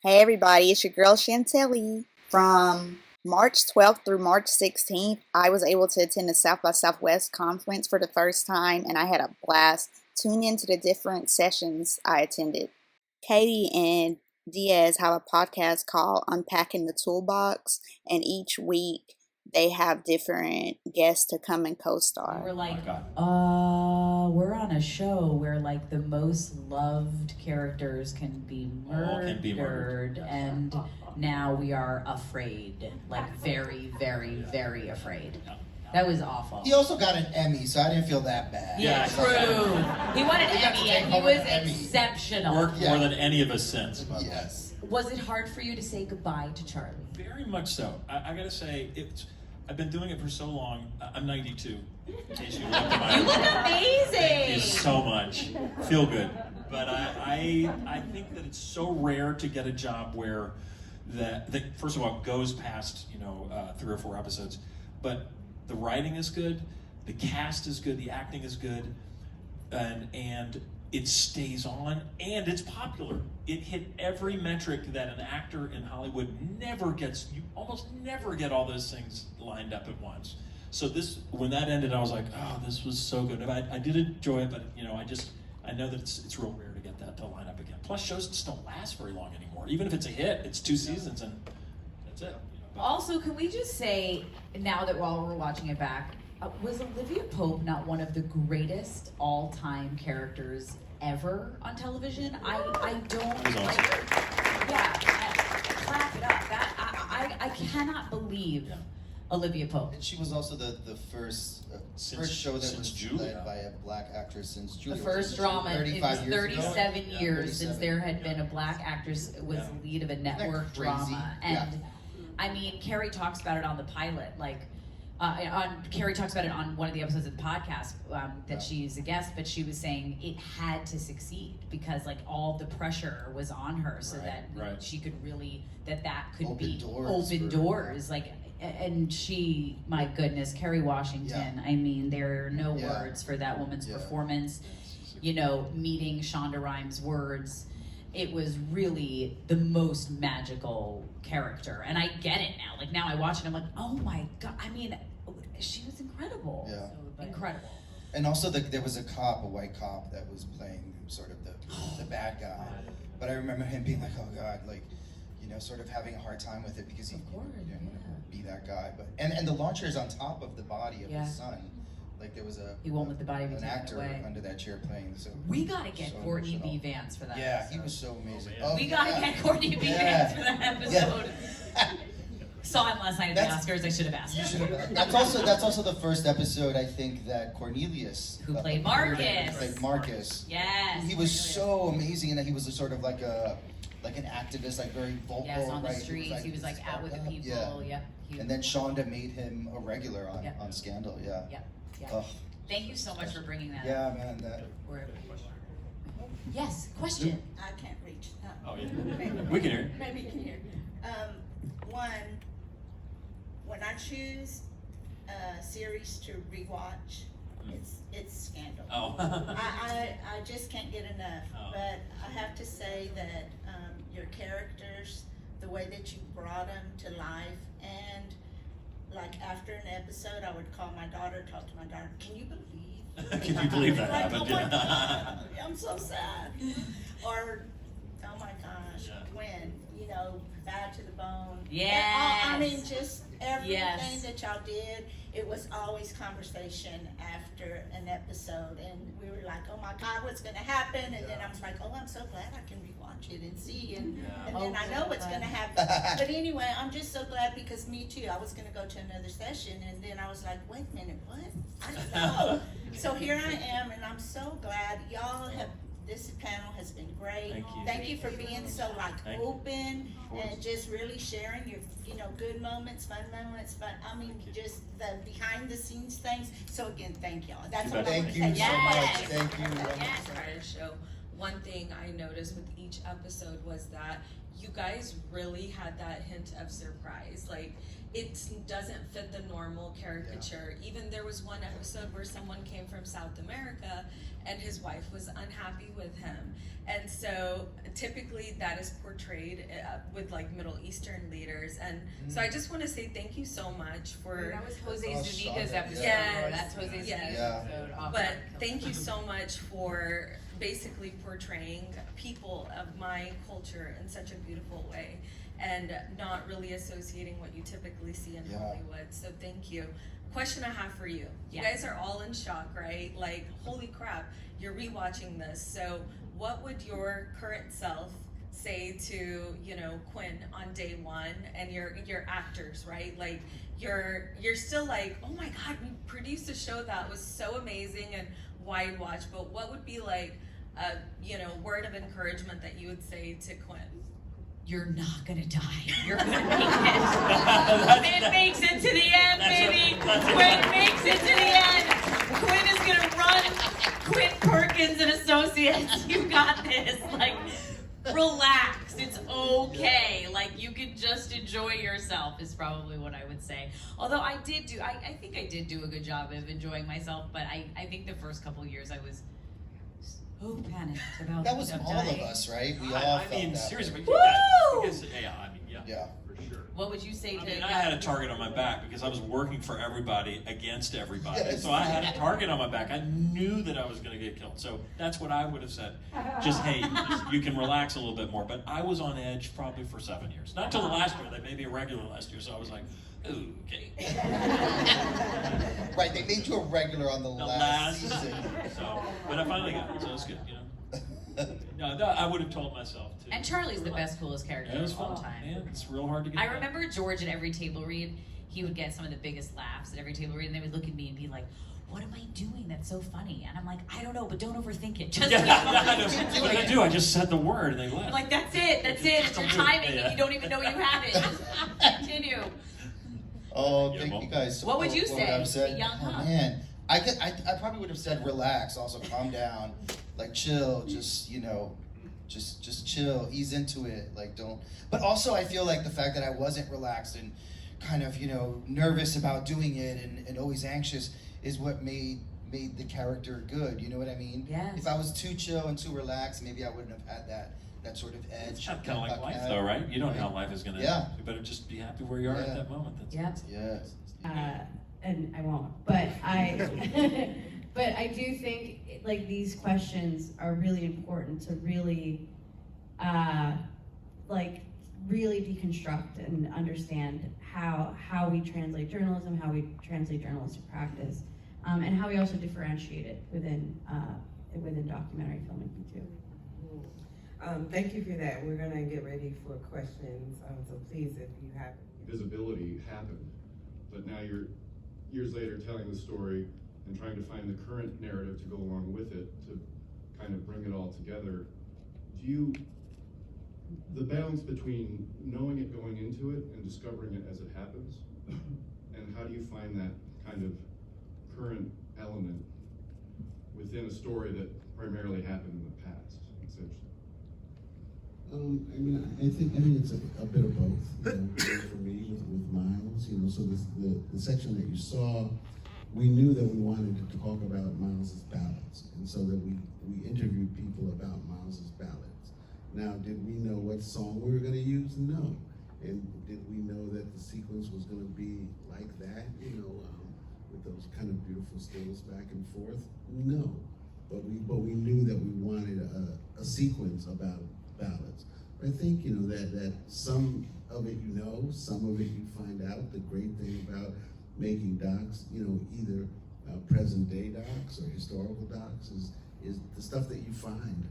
Hey everybody, it's your girl Chantelli. From March 12th through March 16th, I was able to attend the South by Southwest conference for the first time, and I had a blast. Tune into the different sessions I attended. Katie and Diaz have a podcast called Unpacking the Toolbox, and each week they have different guests to come and co-star. We're like, we're on a show where like the most loved characters can be murdered, yes. and now we are afraid, like very, very, very afraid. That was awful. He also got an Emmy, so I didn't feel that bad. Yeah, true. He won an Emmy, and he was exceptional. Worked more than any of us since. Yes. Was it hard for you to say goodbye to Charlie? Very much so. I gotta say, I've been doing it for so long. I'm 92. In case you looked at my You look amazing. Thank you so much. Feel good. But I think that it's so rare to get a job where that first of all goes past 3 or 4 episodes, but the writing is good, the cast is good, the acting is good, and it stays on, and it's popular. It hit every metric that an actor in Hollywood never gets. You almost never get all those things lined up at once. So when that ended, I was like, oh, this was so good. I did enjoy it, but I know that it's real rare to get that to line up again. Plus, shows just don't last very long anymore. Even if it's a hit, it's 2 seasons and that's it. Also, can we just say, now that while we're watching it back, was Olivia Pope not one of the greatest all-time characters ever on television? I don't. Clap it up. I cannot believe Olivia Pope. And she was also the first show that was led by a black actress since Julia. The first drama in 37 years, years since there had been a black actress was the lead of a network drama. And I mean, Carrie talks about it on the pilot, Carrie talks about it on one of the episodes of the podcast that she's a guest, but she was saying it had to succeed because like all the pressure was on her, so that she could really that could open doors. Like, and she, my goodness, Kerry Washington. I mean, there are no words for that woman's performance. Meeting Shonda Rhimes' words. It was really the most magical character, and I get it now. Like now I watch it, I'm like, oh my god! I mean, she was incredible. Yeah, incredible. And also, there was a white cop that was playing sort of the bad guy. But I remember him being like, oh god, like, sort of having a hard time with it because he didn't want to be that guy. But and the launcher is on top of the body of his son. Like there was he won't let the body be an taken actor away. under that chair playing. So we gotta get Courtney B. Vance for that. Yeah, episode. he was so amazing. We gotta get Courtney B. Vance for that episode. Saw him last night at the Oscars. I should have asked him. That's also the first episode I think that Cornelius, who played Marcus. Yes. He was so amazing, and he was a sort of like an activist, like very vocal. Yes, on the streets. He was like out with the people. Yeah. And then Shonda made him a regular on Scandal. Yeah. Oh. Thank you so much for bringing that up. Yeah, man. Yes, question. I can't reach. Oh, yeah. We can hear. Maybe you can hear. One, when I choose a series to rewatch, it's Scandal. Oh. I just can't get enough. Oh. But I have to say that your characters, the way that you brought them to life, and like after an episode, I would call my daughter, talk to my daughter. Can you believe? Can you believe that like, happened? Oh my God, I'm so sad. Or, oh my gosh, Gwen, bad to the bone. Yes. I mean, just everything that y'all did. It was always conversation after an episode, and we were like, "Oh my God, what's going to happen?" And then I was like, "Oh, I'm so glad I can rewatch it and see." And then I know what's going to happen. But anyway, I'm just so glad because me too. I was going to go to another session, and then I was like, "Wait a minute, what? I don't know." So here I am, and I'm so glad y'all have. This panel has been great. Thank you for being so open and just really sharing your good moments, fun moments, just the behind the scenes things. So again, thank y'all. That's what I want to say. Thank you so much. Thank you. Started the show. One thing I noticed with each episode was that you guys really had that hint of surprise. Like it doesn't fit the normal caricature. Even there was one episode where someone came from South America and his wife was unhappy with him. And so typically that is portrayed with like Middle Eastern leaders. And so I just want to say thank you so much for... That was Jose Oh, Zuniga's Shonda, episode. yes. That's Jose Zuniga's Yeah. episode. Oh, But thank you so much for basically portraying people of my culture in such a beautiful way and not really associating what you typically see in Yeah. Hollywood. So thank you. Question I have for you. You Yeah. guys are all in shock, right? Like, holy crap, you're rewatching this. So what would your current self say to, you know, Quinn on day one, and your actors, right? Like, you're still like, oh my God, we produced a show that was so amazing and wide watch, but what would be like a, you know, word of encouragement that you would say to Quinn? You're not gonna die. You're gonna make it. Quinn makes it to the end, baby. Quinn makes it to the end. Quinn is gonna run. Quinn Perkins and Associates. You got this. Like, relax. It's okay. Like, you can just enjoy yourself is probably what I would say. Although I think I did do a good job of enjoying myself, but I think the first couple of years I was so panicked about That was about all of dying. us, right? We all I felt mean, that. seriously, but Woo! you guys, yeah, I mean, yeah, Yeah. for sure. What would you say I to mean, I had a target on my back because I was working for everybody against everybody. Yes. So I had a target on my back. I knew that I was going to get killed. So that's what I would have said. Just, hey, you can relax a little bit more. But I was on edge probably for 7 years. Not till the last year. They made me a regular last year. So I was like, ooh, okay. Right, they made you a regular on the last season. So, but I finally got it. So it's good, you know. No, I would have told myself too. And Charlie's the best, coolest character It was of all fun, time. man. It's real hard to get. I done. remember George at every table read, he would get some of the biggest laughs at every table read, and they would look at me and be like, what am I doing that's so funny? And I'm like, I don't know, but don't overthink it. Just Yeah, keep I know. going. What did I do? I just said the word and they left. I'm like, that's it, it's your timing, and you don't even know you have it. Just continue. Oh, Yeah, thank well- you guys. What would you What say I have to said? the young Oh Huck? man, I probably would have said relax. Also, calm down, like chill. Just just chill, ease into it. Like don't. But also, I feel like the fact that I wasn't relaxed and kind of nervous about doing it and always anxious is what made the character good. You know what I mean? Yes. If I was too chill and too relaxed, maybe I wouldn't have had that sort of edge. It's kind of like Huck life, had. though, right? You don't know how life is going to Yeah. end. You better just be happy where you are Yeah. at that moment. That's Yep. Yes. And I won't, but but I do think like these questions are really important to really really deconstruct and understand how we translate journalism, how we translate journalistic practice, and how we also differentiate it within documentary filmmaking too. Thank you for that. We're gonna get ready for questions, so please, if you have. Visibility happened, but now you're years later telling the story and trying to find the current narrative to go along with it to kind of bring it all together. The balance between knowing it going into it and discovering it as it happens, and how do you find that kind of current element within a story that primarily happened in the past, essentially? I think it's a bit of both. For me, with Miles, so the section that you saw, we knew that we wanted to talk about Miles's ballads, and so that we interviewed people about Miles's ballads. Now, did we know what song we were going to use? No. And did we know that the sequence was going to be like that? With those kind of beautiful stills back and forth? No. But we knew that we wanted a sequence about ballads. I think that some of it some of it you find out. The great thing about making docs, either present day docs or historical docs, is the stuff that you find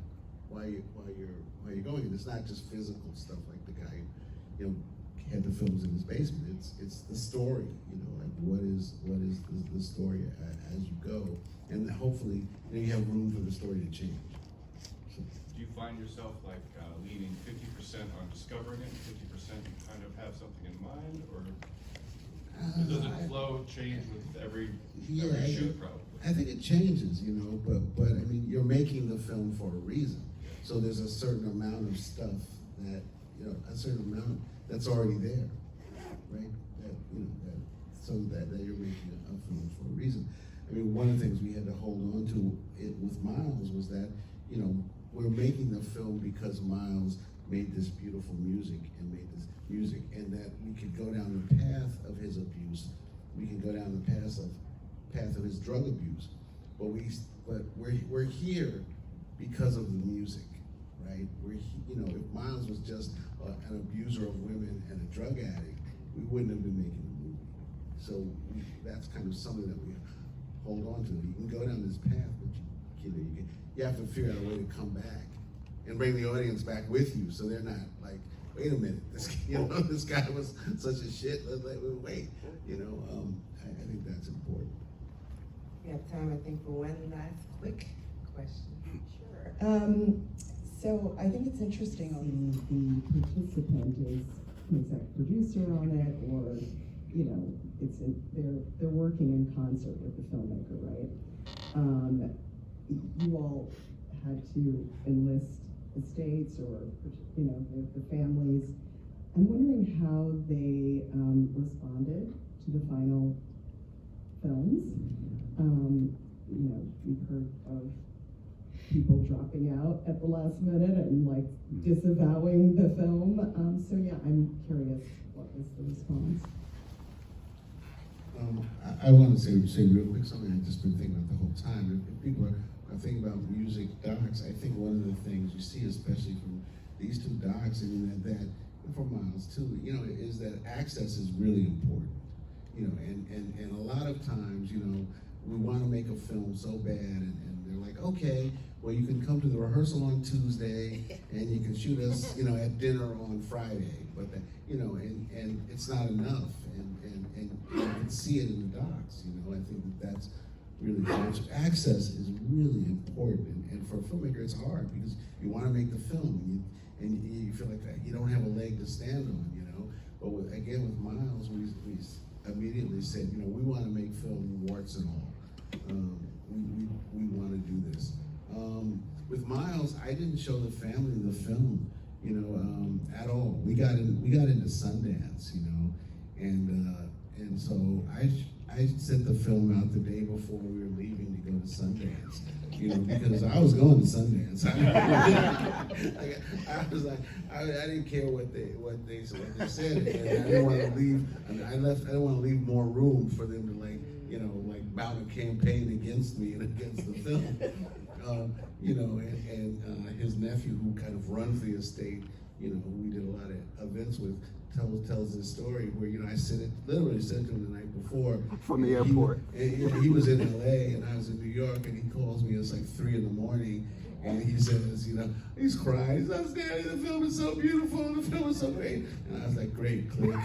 while you're going. And it's not just physical stuff like the guy had the films in his basement. It's the story. Like what is the story as you go, and hopefully you have room for the story to change. Do you find yourself leaning 50% on discovering it, 50% you kind of have something in mind, or does it flow change with every shoot probably? I think it changes, but I mean, you're making the film for a reason. So there's a certain amount of stuff that, a certain amount that's already there, right? that, you know, that so that you're making a film for a reason. I mean, one of the things we had to hold on to it with Miles was that, you know, we're making the film because Miles made this beautiful music and made this music, and that we could go down the path of his abuse, we can go down the path of his drug abuse, but we're here because of the music, right? You know, if Miles was just an abuser of women and a drug addict, we wouldn't have been making the movie. So that's kind of something that we hold on to. You can go down this path, but you have to figure out a way to come back and bring the audience back with you, so they're not like, wait a minute, this guy was such a shit. Wait, you know. I think that's important. We have time, I think, for one last quick question. Sure. So I think it's interesting the participant is exec producer on it, or you know, they're working in concert with the filmmaker, right? You all had to enlist the states or you know the families. I'm wondering how they responded to the final films. You know, we've heard of people dropping out at the last minute and like disavowing the film. So yeah, I'm curious, what was the response? I want to say real quick something I've just been thinking about the whole time. If people are thinking about music docs, I think one of the things you see, especially from these two docs, and that from Miles too, you know, is that access is really important. You know, and a lot of times, you know, we want to make a film so bad, and they're like, okay, well, you can come to the rehearsal on Tuesday, and you can shoot us, you know, at dinner on Friday, but that, you know, and it's not enough, and you can see it in the docs. You know, I think that's really important. Access is really important, and for a filmmaker, it's hard because you want to make the film, and you feel like you don't have a leg to stand on, you know. But with Miles, we immediately said, you know, we want to make film warts and all. We want to do this. With Miles, I didn't show the family the film, you know, at all. We got into Sundance, you know, and so I sent the film out the day before we were leaving to go to Sundance, you know, because I was going to Sundance. I was like, I didn't care what they said, and I didn't want to leave. I didn't want to leave more room for them to mount a campaign against me and against the film. You know, and his nephew, who kind of runs the estate, you know, who we did a lot of events with, tells this story where, you know, I literally sent him the night before. From the airport. He was in LA and I was in New York, and he calls me, it's like 3 a.m, and he says, you know, he's crying, he's like, Daddy, the film is so beautiful, the film is so great. And I was like, great, click.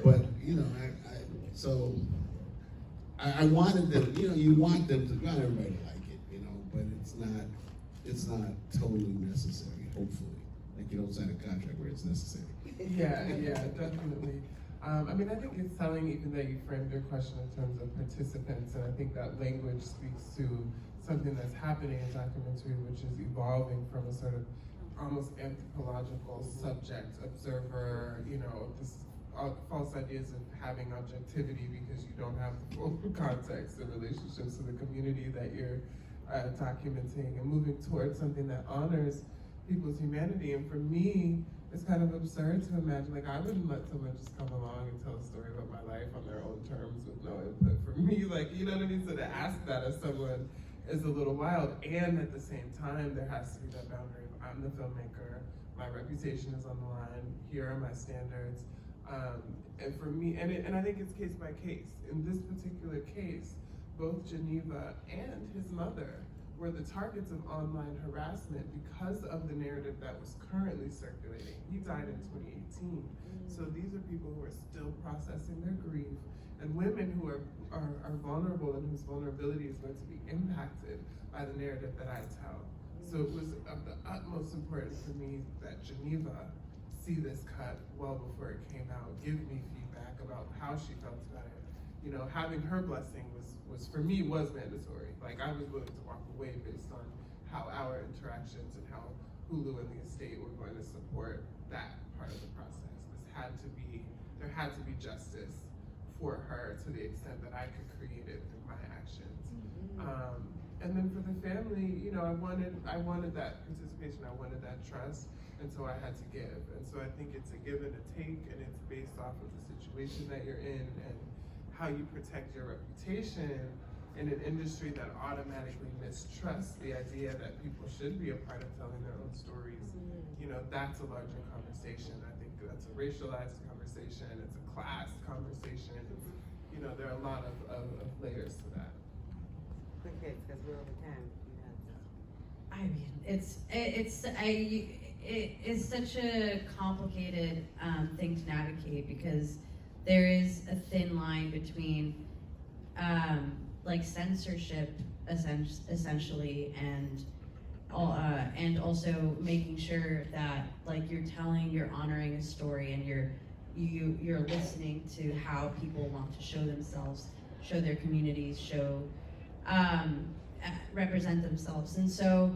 But, you know, I wanted them, you know, you want everybody to like it, you know, but it's not totally necessary, hopefully. Like, you don't sign a contract where it's necessary. Yeah, definitely. I mean, I think it's telling even that you framed your question in terms of participants, and I think that language speaks to something that's happening in documentary, which is evolving from a sort of almost anthropological subject, observer, you know, this false ideas of having objectivity because you don't have the full context and relationships to the community that you're documenting, and moving towards something that honors people's humanity. And for me, it's kind of absurd to imagine, like, I wouldn't let someone just come along and tell a story about my life on their own terms with no input from me. Like, you know what I mean? So to ask that of someone is a little wild. And at the same time, there has to be that boundary of, I'm the filmmaker, my reputation is on the line, here are my standards. And for me, and I think it's case by case. In this particular case, both Geneva and his mother were the targets of online harassment because of the narrative that was currently circulating. He died in 2018. So these are people who are still processing their grief, and women who are vulnerable and whose vulnerability is going to be impacted by the narrative that I tell. So it was of the utmost importance for me that Geneva see this cut well before it came out, give me feedback about how she felt about it. You know, having her blessing was for me was mandatory. Like, I was willing to walk away based on how our interactions and how Hulu and the estate were going to support that part of the process. There had to be justice for her to the extent that I could create it through my actions. And then for the family, you know, I wanted that participation, I wanted that trust, and so I had to give. And so I think it's a give and a take, and it's based off of the situation that you're in and how you protect your reputation in an industry that automatically mistrusts the idea that people should be a part of telling their own stories. You know, that's a larger conversation. I think that's a racialized conversation, it's a class conversation. You know, there are a lot of layers to that. Okay, because we're over time. I mean, it's such a complicated thing to navigate, because there is a thin line between like censorship essentially and also making sure that like you're honoring a story, and you're listening to how people want to show themselves, show their communities, represent themselves. And so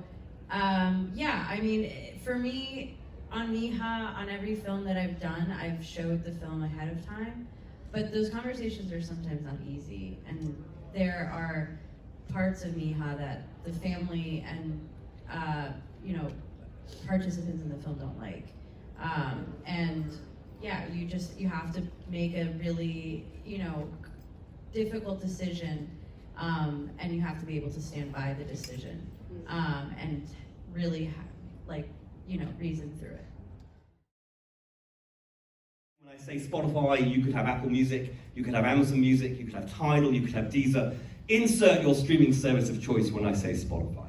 yeah, I mean, for me, on Miha, on every film that I've done, I've showed the film ahead of time, but those conversations are sometimes not easy, and there are parts of Miha that the family and you know, participants in the film don't like, and yeah, you have to make a really, you know, difficult decision, and you have to be able to stand by the decision, and really like, you know, reason through it. When I say Spotify, you could have Apple Music, you could have Amazon Music, you could have Tidal, you could have Deezer. Insert your streaming service of choice when I say Spotify.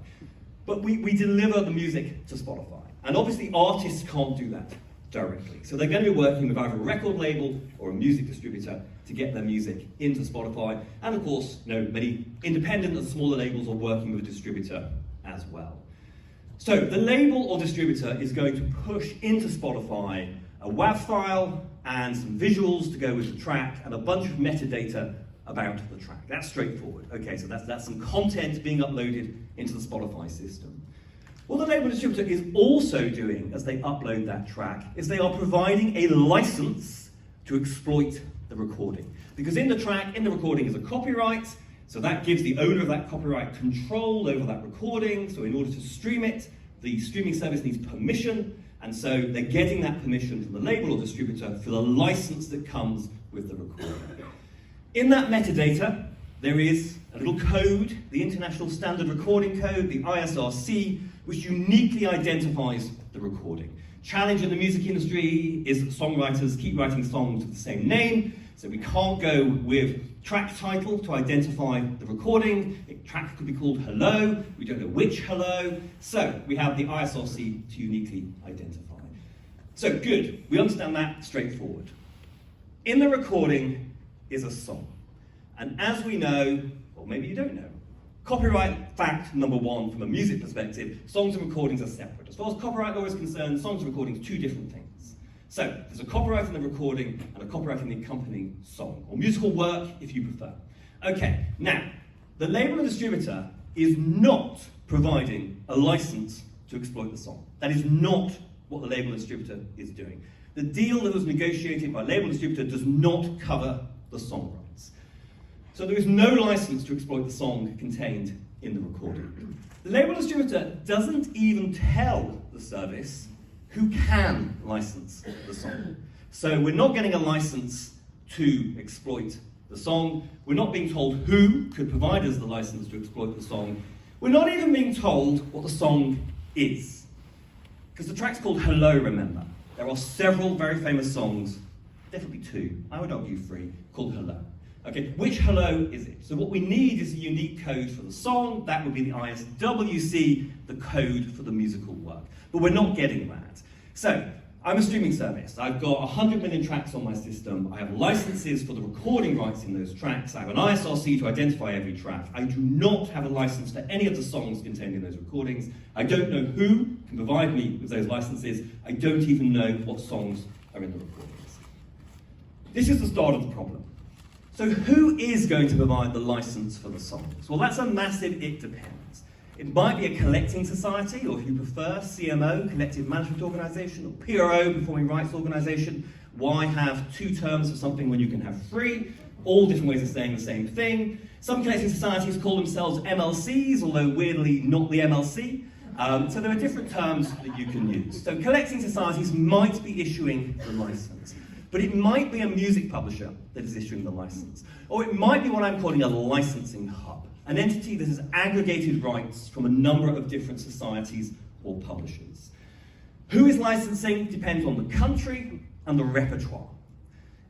But we deliver the music to Spotify. And obviously artists can't do that directly. So they're going to be working with either a record label or a music distributor to get their music into Spotify. And of course, you know, many independent and smaller labels are working with a distributor as well. So the label or distributor is going to push into Spotify a WAV file and some visuals to go with the track and a bunch of metadata about the track. That's straightforward. Okay, so that's some content being uploaded into the Spotify system. What the label distributor is also doing as they upload that track is they are providing a license to exploit the recording. Because in the track, in the recording is a copyright, so that gives the owner of that copyright control over that recording. So in order to stream it, the streaming service needs permission, and so they're getting that permission from the label or distributor for the license that comes with the recording. In that metadata, there is a little code, the International Standard Recording Code, the ISRC, which uniquely identifies the recording. Challenge in the music industry is that songwriters keep writing songs with the same name, so we can't go with track title to identify the recording. The track could be called Hello, we don't know which Hello, so we have the ISRC to uniquely identify. So good, we understand that, straightforward. In the recording is a song, and as we know, or maybe you don't know, copyright fact number one from a music perspective, songs and recordings are separate. As far as copyright law is concerned, songs and recordings, two different things. So, there's a copyright in the recording and a copyright in the accompanying song, or musical work if you prefer. Okay, now, the label and distributor is not providing a license to exploit the song. That is not what the label and distributor is doing. The deal that was negotiated by label and distributor does not cover the song rights. So there is no license to exploit the song contained in the recording. The label distributor doesn't even tell the service who can license the song. So we're not getting a license to exploit the song. We're not being told who could provide us the license to exploit the song. We're not even being told what the song is. Because the track's called Hello, remember. There are several very famous songs, definitely two, I would argue three, called Hello. Okay, which hello is it? So what we need is a unique code for the song. That would be the ISWC, the code for the musical work. But we're not getting that. So, I'm a streaming service. I've got 100 million tracks on my system. I have licenses for the recording rights in those tracks. I have an ISRC to identify every track. I do not have a license for any of the songs contained in those recordings. I don't know who can provide me with those licenses. I don't even know what songs are in the recordings. This is the start of the problem. So who is going to provide the license for the songs? Well, that's a massive it depends. It might be a collecting society, or if you prefer, CMO, collective management organisation, or PRO, performing rights organisation. Why have two terms for something when you can have three? All different ways of saying the same thing. Some collecting societies call themselves MLCs, although weirdly not the MLC. So there are different terms that you can use. So collecting societies might be issuing the license, but it might be a music publisher that is issuing the license. Or it might be what I'm calling a licensing hub, an entity that has aggregated rights from a number of different societies or publishers. Who is licensing depends on the country and the repertoire.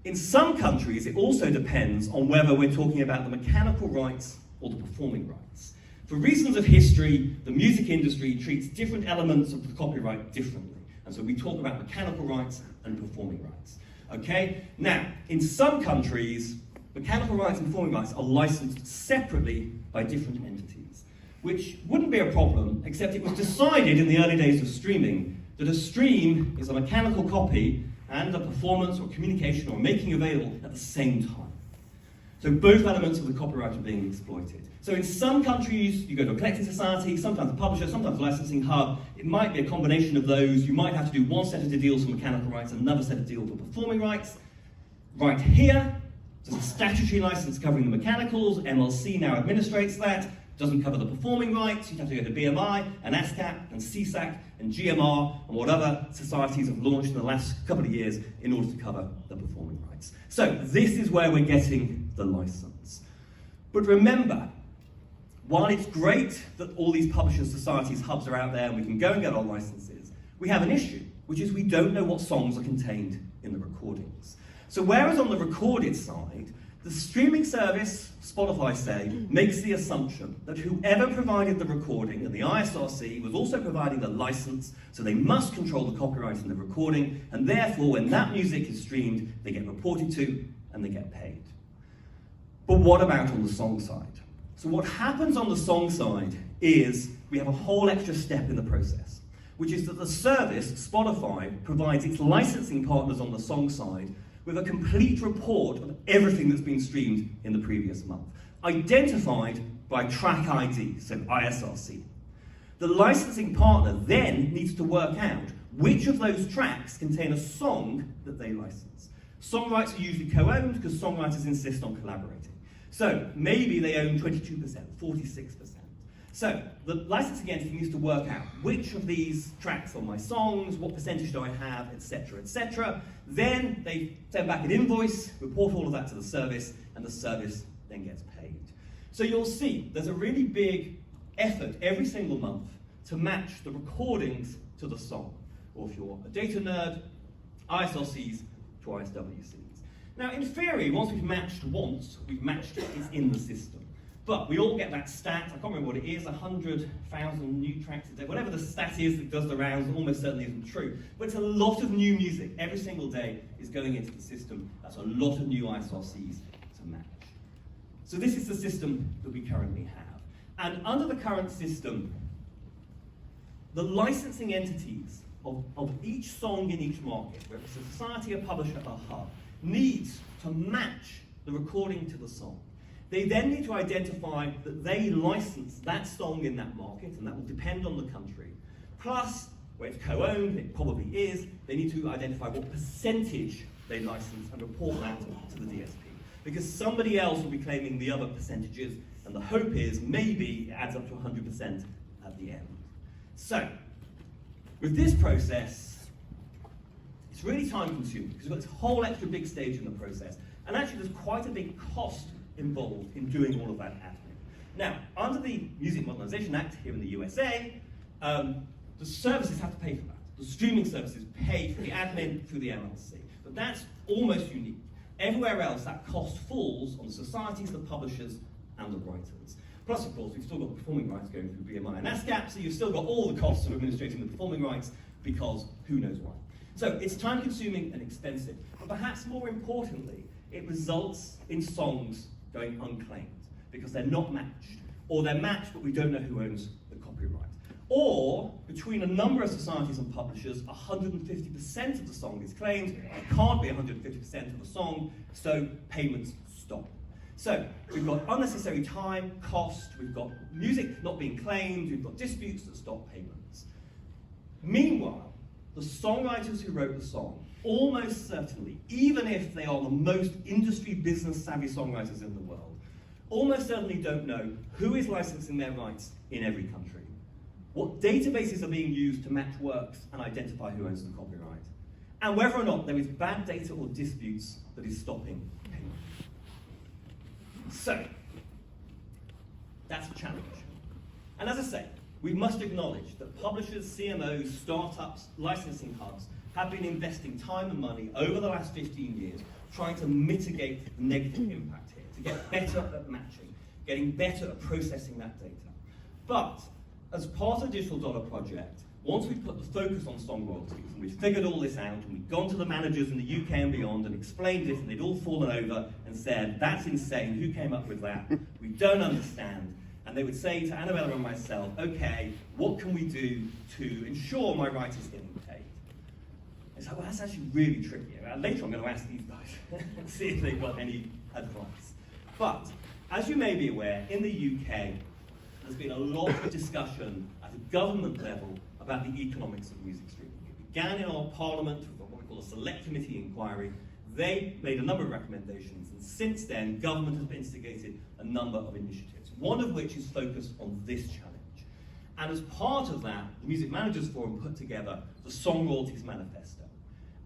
In some countries, it also depends on whether we're talking about the mechanical rights or the performing rights. For reasons of history, the music industry treats different elements of the copyright differently. And so we talk about mechanical rights and performing rights. Okay? Now, in some countries, mechanical rights and performing rights are licensed separately by different entities, which wouldn't be a problem, except it was decided in the early days of streaming that a stream is a mechanical copy and a performance or communication or making available at the same time. So both elements of the copyright are being exploited. So in some countries, you go to a collecting society, sometimes a publisher, sometimes a licensing hub. It might be a combination of those. You might have to do one set of deals for mechanical rights, another set of deals for performing rights. Right here, there's a statutory license covering the mechanicals. MLC now administrates that. Doesn't cover the performing rights. You'd have to go to BMI, and ASCAP, and CSAC, and GMR, and what other societies have launched in the last couple of years in order to cover the performing rights. So this is where we're getting the license. But remember, while it's great that all these publishers, societies, hubs are out there and we can go and get our licenses, we have an issue, which is we don't know what songs are contained in the recordings. So whereas on the recorded side, the streaming service, Spotify say, makes the assumption that whoever provided the recording, and the ISRC was also providing the license, so they must control the copyright in the recording, and therefore when that music is streamed, they get reported to and they get paid. But what about on the song side? So what happens on the song side is we have a whole extra step in the process, which is that the service, Spotify, provides its licensing partners on the song side with a complete report of everything that's been streamed in the previous month, identified by track ID, so ISRC. The licensing partner then needs to work out which of those tracks contain a song that they license. Song rights are usually co-owned because songwriters insist on collaborating. So maybe they own 22%, 46%. So the licensing entity needs to work out which of these tracks are my songs, what percentage do I have, etc., etc. Then they send back an invoice, report all of that to the service, and the service then gets paid. So you'll see there's a really big effort every single month to match the recordings to the song. Or if you're a data nerd, ISRCs to ISWCs. Now, in theory, once we've matched once, we've matched it, it's in the system. But we all get that stat, I can't remember what it is, 100,000 new tracks a day. Whatever the stat is that does the rounds, almost certainly isn't true. But it's a lot of new music. Every single day is going into the system. That's a lot of new ISRCs to match. So this is the system that we currently have. And under the current system, the licensing entities of each song in each market, whether it's a society, a publisher, a hub, needs to match the recording to the song. They then need to identify that they license that song in that market, and that will depend on the country. Plus, where it's co-owned, it probably is, they need to identify what percentage they license and report that to the DSP. Because somebody else will be claiming the other percentages, and the hope is maybe it adds up to 100% at the end. So, with this process, it's really time consuming because we've got this whole extra big stage in the process, and actually there's quite a big cost involved in doing all of that admin. Now, under the Music Modernization Act here in the USA, the services have to pay for that. The streaming services pay for the admin through the MLC, but that's almost unique. Everywhere else, that cost falls on the societies, the publishers, and the writers. Plus, of course, we've still got the performing rights going through BMI and ASCAP, so you've still got all the costs of administrating the performing rights because who knows why. So it's time-consuming and expensive, but perhaps more importantly, it results in songs going unclaimed because they're not matched, or they're matched but we don't know who owns the copyright. Or, between a number of societies and publishers, 150% of the song is claimed, it can't be 150% of the song, so payments stop. So we've got unnecessary time, cost, we've got music not being claimed, we've got disputes that stop payments. Meanwhile, the songwriters who wrote the song, almost certainly, even if they are the most industry business savvy songwriters in the world, almost certainly don't know who is licensing their rights in every country, what databases are being used to match works and identify who owns the copyright, and whether or not there is bad data or disputes that is stopping payment. So, that's a challenge. And as I say, we must acknowledge that publishers, CMOs, startups, licensing hubs have been investing time and money over the last 15 years trying to mitigate the negative impact here, to get better at matching, getting better at processing that data. But as part of the Digital Dollar project, once we've put the focus on song royalties and we've figured all this out and we've gone to the managers in the UK and beyond and explained it and they'd all fallen over and said, that's insane, who came up with that? We don't understand. And they would say to Annabella and myself, okay, what can we do to ensure my rights is getting paid? It's like, well, that's actually really tricky. Later I'm going to ask these guys and see if they've got any advice. But, as you may be aware, in the UK, there's been a lot of discussion at a government level about the economics of music streaming. It began in our parliament with what we call a select committee inquiry. They made a number of recommendations, and since then, government has instigated a number of initiatives, one of which is focused on this challenge. And as part of that, the Music Managers Forum put together the Song Royalties Manifesto.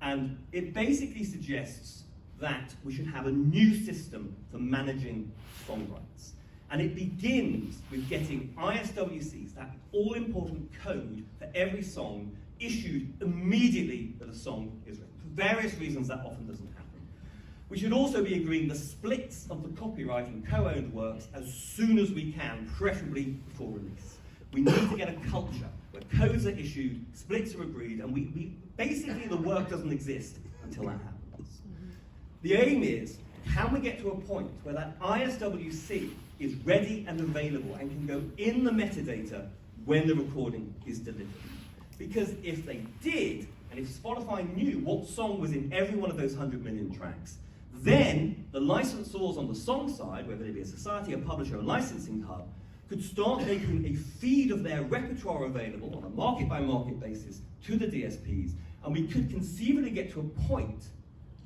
And it basically suggests that we should have a new system for managing song rights. And it begins with getting ISWCs, that all-important code for every song, issued immediately that a song is written. For various reasons, that often doesn't happen. We should also be agreeing the splits of the copyright in co-owned works as soon as we can, preferably before release. We need to get a culture where codes are issued, splits are agreed, and we basically the work doesn't exist until that happens. The aim is, can we get to a point where that ISWC is ready and available and can go in the metadata when the recording is delivered? Because if they did, and if Spotify knew what song was in every one of those 100 million tracks, then the licensors on the song side, whether it be a society, a publisher, a licensing hub, could start making a feed of their repertoire available on a market-by-market basis to the DSPs, and we could conceivably get to a point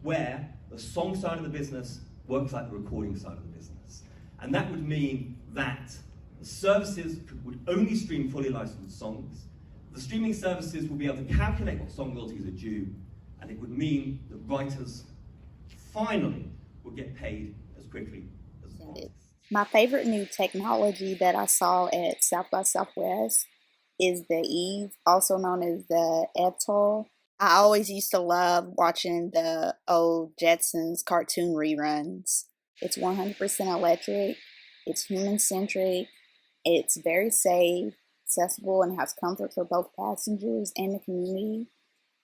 where the song side of the business works like the recording side of the business. And that would mean that the services would only stream fully licensed songs, the streaming services will be able to calculate what song royalties are due, and it would mean that writers finally would get paid as quickly as possible. My favorite new technology that I saw at South by Southwest is the Eve, also known as the Etoll. I always used to love watching the old Jetsons cartoon reruns. It's 100% electric, it's human-centric, it's very safe, accessible, and has comfort for both passengers and the community.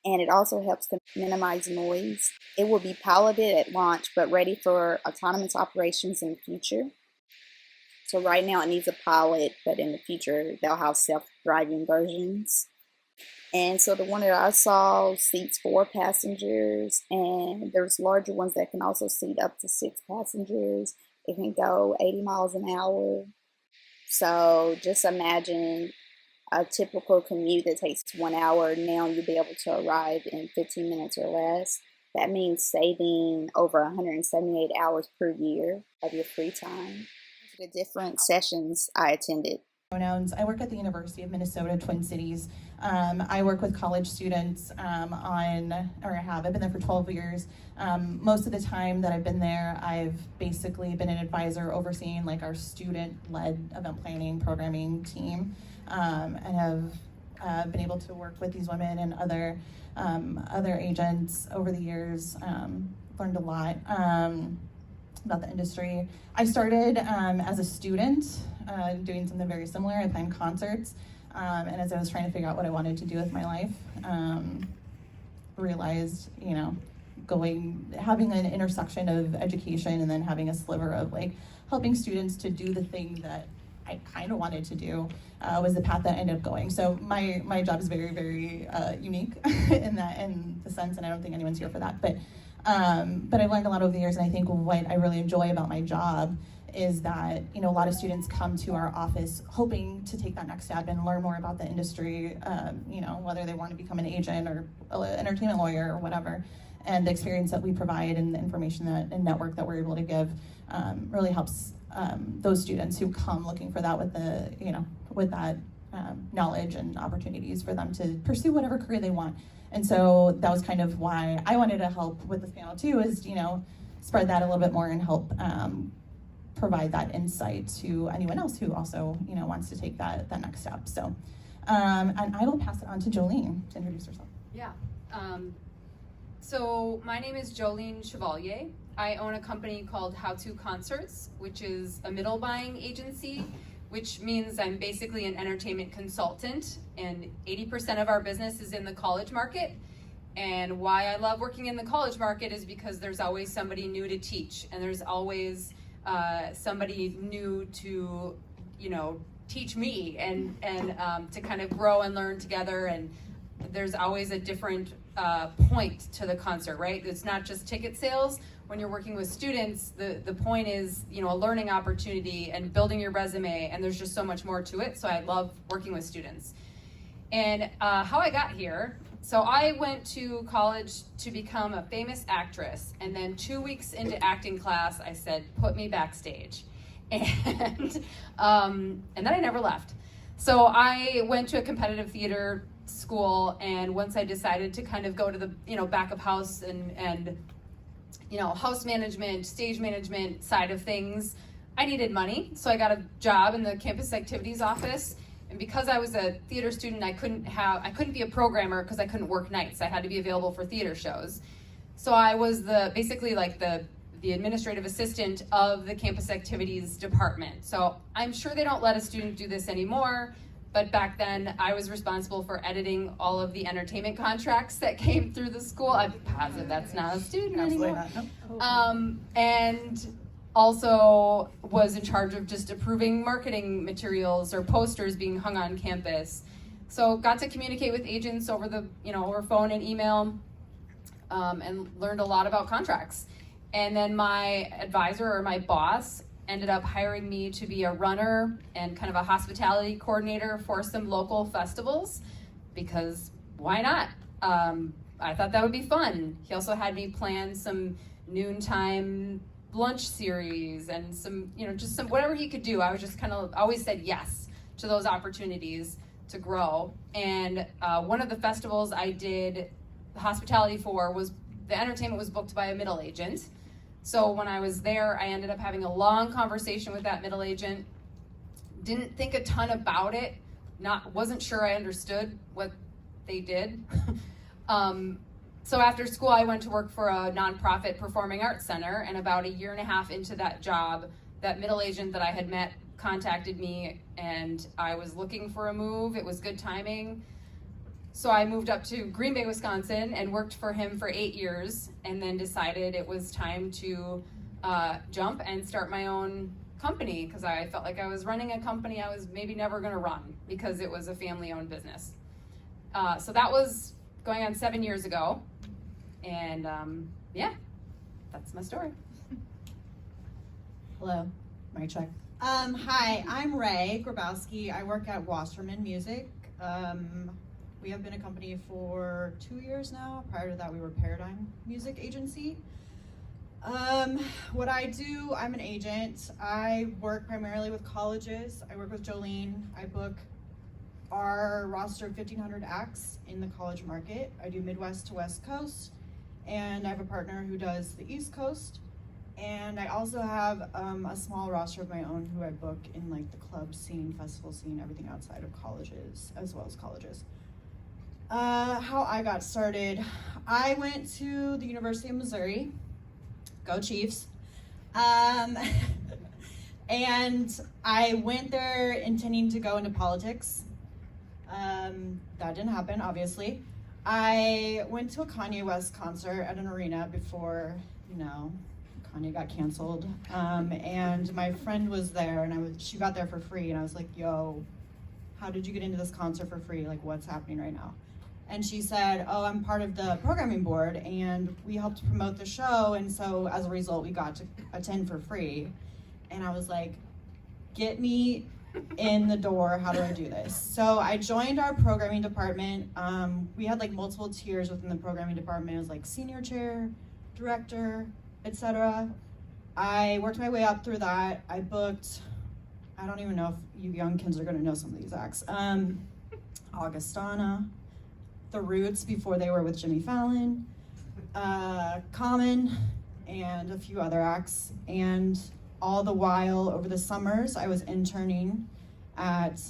And it also helps to minimize noise. It will be piloted at launch, but ready for autonomous operations in the future. So right now it needs a pilot, but in the future they'll have self-driving versions. And so the one that I saw seats 4 passengers, and there's larger ones that can also seat up to 6 passengers. It can go 80 miles an hour. So just imagine a typical commute that takes 1 hour. Now you'll be able to arrive in 15 minutes or less. That means saving over 178 hours per year of your free time. The different sessions I attended. Pronouns. I work at the University of Minnesota, Twin Cities. I work with college students I've been there for 12 years. Most of the time that I've been there, I've basically been an advisor overseeing like our student-led event planning programming team, and have been able to work with these women and other agents over the years. Learned a lot about the industry. I started as a student doing something very similar. I planned concerts, and as I was trying to figure out what I wanted to do with my life, realized, having an intersection of education and then having a sliver of like helping students to do the thing that I kind of wanted to do was the path that I ended up going. So my job is very, very unique in the sense, and I don't think anyone's here for that, but But I've learned a lot over the years, and I think what I really enjoy about my job is that, you know, a lot of students come to our office hoping to take that next step and learn more about the industry, you know, whether they want to become an agent or an entertainment lawyer or whatever. And the experience that we provide and the information that and network that we're able to give really helps those students who come looking for that with the, you know, with that knowledge and opportunities for them to pursue whatever career they want. And so that was kind of why I wanted to help with this panel too, is, you know, spread that a little bit more and help provide that insight to anyone else who also, you know, wants to take that next step. So, and I will pass it on to Jolene to introduce herself. Yeah. So my name is Jolene Chevalier. I own a company called How To Concerts, which is a middle buying agency, which means I'm basically an entertainment consultant, and 80% of our business is in the college market. And why I love working in the college market is because there's always somebody new to teach, and there's always somebody new to, you know, teach me and to kind of grow and learn together. And there's always a different point to the concert, right? It's not just ticket sales. When you're working with students, the point is, you know, a learning opportunity and building your resume, and there's just so much more to it. So I love working with students. And how I got here, so I went to college to become a famous actress, and then 2 weeks into acting class, I said, put me backstage. And then I never left. So I went to a competitive theater school, and once I decided to kind of go to the, you know, back of house and you know, house management, stage management side of things, I needed money. So I got a job in the campus activities office. And because I was a theater student, I couldn't be a programmer because I couldn't work nights. I had to be available for theater shows. So I was basically like the administrative assistant of the campus activities department. So I'm sure they don't let a student do this anymore, but back then I was responsible for editing all of the entertainment contracts that came through the school. I'm positive that's not a student anymore. And also was in charge of just approving marketing materials or posters being hung on campus. So got to communicate with agents over the, you know, over phone and email, and learned a lot about contracts. And then my advisor, or my boss, ended up hiring me to be a runner and kind of a hospitality coordinator for some local festivals, because why not? I thought that would be fun. He also had me plan some noontime lunch series and some, you know, just some, whatever he could do. I was just kind of always said yes to those opportunities to grow. And one of the festivals I did the hospitality for was, the entertainment was booked by a middle agent. So when I was there, I ended up having a long conversation with that middle agent. Didn't think a ton about it. Wasn't sure I understood what they did. So after school, I went to work for a nonprofit performing arts center, and about a year and a half into that job, that middle agent that I had met contacted me, and I was looking for a move. It was good timing. So I moved up to Green Bay, Wisconsin, and worked for him for 8 years, and then decided it was time to jump and start my own company, because I felt like I was running a company I was maybe never going to run because it was a family-owned business. So that was going on 7 years ago, and yeah, that's my story. Hello, mic check. Hi, I'm Ray Grabowski. I work at Wasserman Music. We have been a company for 2 years now. Prior to that, we were Paradigm Music Agency. What I do, I'm an agent. I work primarily with colleges. I work with Jolene. I book our roster of 1,500 acts in the college market. I do Midwest to West Coast, and I have a partner who does the East Coast. And I also have a small roster of my own who I book in like the club scene, festival scene, everything outside of colleges, as well as colleges. How I got started, I went to the University of Missouri, go Chiefs, and I went there intending to go into politics. That didn't happen, obviously. I went to a Kanye West concert at an arena before, you know, Kanye got canceled, and my friend was there, and she got there for free, and I was like, yo, how did you get into this concert for free? Like, what's happening right now? And she said, oh, I'm part of the programming board and we helped promote the show, and so as a result we got to attend for free. And I was like, get me in the door, how do I do this? So I joined our programming department. We had like multiple tiers within the programming department. It was like senior chair, director, etc. I worked my way up through that. I booked, I don't even know if you young kids are gonna know some of these acts. Augustana, The Roots before they were with Jimmy Fallon, Common, and a few other acts. And all the while over the summers, I was interning at